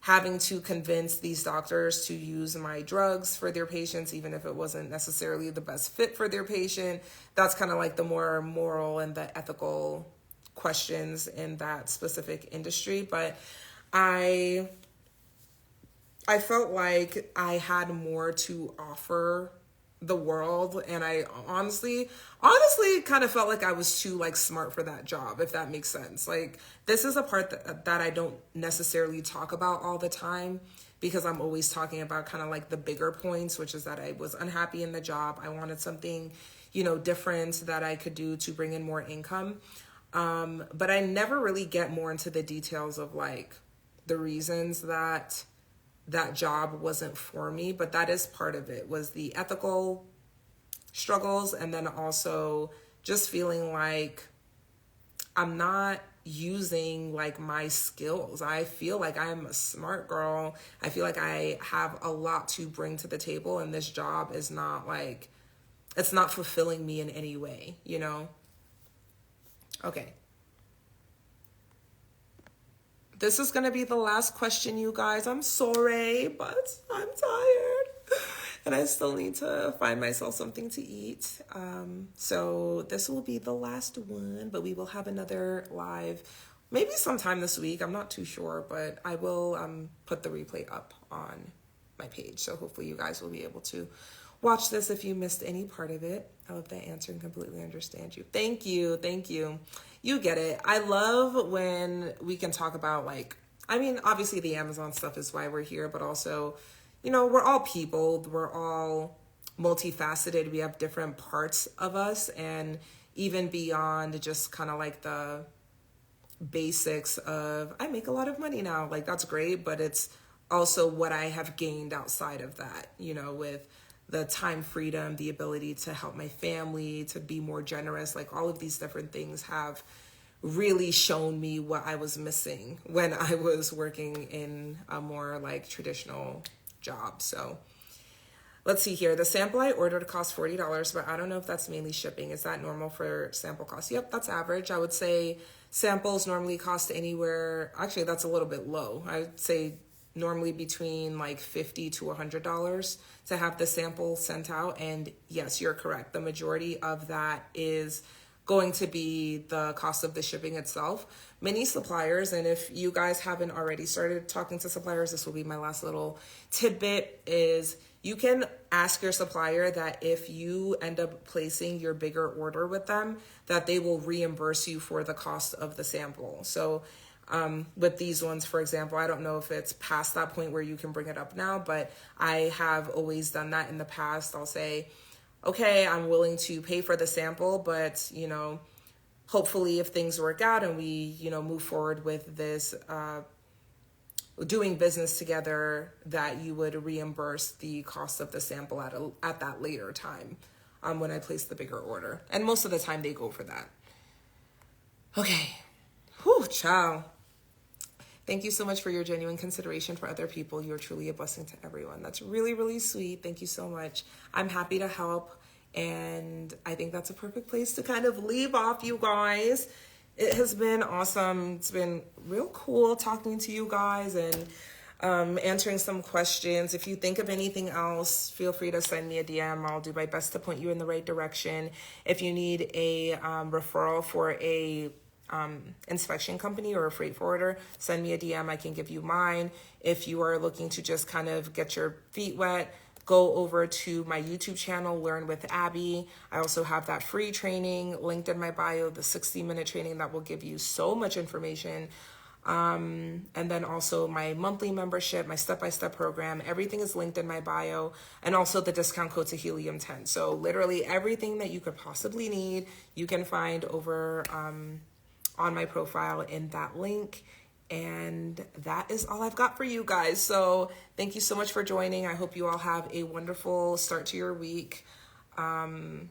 having to convince these doctors to use my drugs for their patients, even if it wasn't necessarily the best fit for their patient. That's kind of like the more moral and the ethical questions in that specific industry. But I felt like I had more to offer the world, and I honestly kind of felt like I was too smart for that job, if that makes sense. Like, this is a part that I don't necessarily talk about all the time, because I'm always talking about kind of like the bigger points, which is that I was unhappy in the job. I wanted something, different that I could do to bring in more income. But I never really get more into the details of the reasons that job wasn't for me, but that is part of it, was the ethical struggles, and then also just feeling like I'm not using my skills. I feel like I'm a smart girl. I feel like I have a lot to bring to the table, and this job is not it's not fulfilling me in any way, Okay. This is going to be the last question, you guys. I'm sorry, but I'm tired. And I still need to find myself something to eat. So this will be the last one, but we will have another live maybe sometime this week. I'm not too sure, but I will put the replay up on my page. So hopefully you guys will be able to watch this if you missed any part of it. I love that answer and completely understand you. Thank you. Thank you. You get it. I love when we can talk about, like, I mean, obviously the Amazon stuff is why we're here, but also, you know, we're all people. We're all multifaceted. We have different parts of us, and even beyond just kind of like the basics of, I make a lot of money now. Like, that's great, but it's also what I have gained outside of that, you know, with the time freedom, the ability to help my family, to be more generous. Like, all of these different things have really shown me what I was missing when I was working in a more like traditional job. So let's see here. The sample I ordered cost $40, but I don't know if that's mainly shipping. Is that normal for sample costs? Yep, that's average. I would say samples normally cost anywhere, actually that's a little bit low. I would say normally between like $50 to $100 to have the sample sent out. And yes, you're correct. The majority of that is going to be the cost of the shipping itself. Many suppliers, and if you guys haven't already started talking to suppliers, this will be my last little tidbit, is you can ask your supplier that if you end up placing your bigger order with them, that they will reimburse you for the cost of the sample. So with these ones, for example, I don't know if it's past that point where you can bring it up now, but I have always done that in the past. I'll say, okay, I'm willing to pay for the sample, but, you know, hopefully if things work out and we, you know, move forward with this, doing business together, that you would reimburse the cost of the sample at that later time, when I place the bigger order. And most of the time they go for that. Okay. Whew, ciao. Thank you so much for your genuine consideration for other people. You're truly a blessing to everyone. That's really, really sweet. Thank you so much. I'm happy to help. And I think that's a perfect place to kind of leave off, you guys. It has been awesome. It's been real cool talking to you guys and answering some questions. If you think of anything else, feel free to send me a DM. I'll do my best to point you in the right direction. If you need a referral for a inspection company or a freight forwarder, send me a DM. I can give you mine. If you are looking to just kind of get your feet wet, go over to my YouTube channel, Learn with Abby. I also have that free training linked in my bio, the 60-minute training that will give you so much information. And then also my monthly membership, my step-by-step program, everything is linked in my bio, and also the discount code to Helium10. So literally everything that you could possibly need, you can find over on my profile in that link. And that is all I've got for you guys. So thank you so much for joining. I hope you all have a wonderful start to your week. And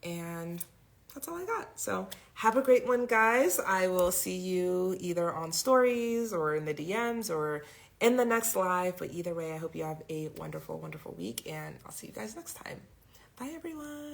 that's all I got. So have a great one, guys. I will see you either on stories or in the DMs or in the next live. But either way, I hope you have a wonderful, wonderful week, and I'll see you guys next time. Bye, everyone.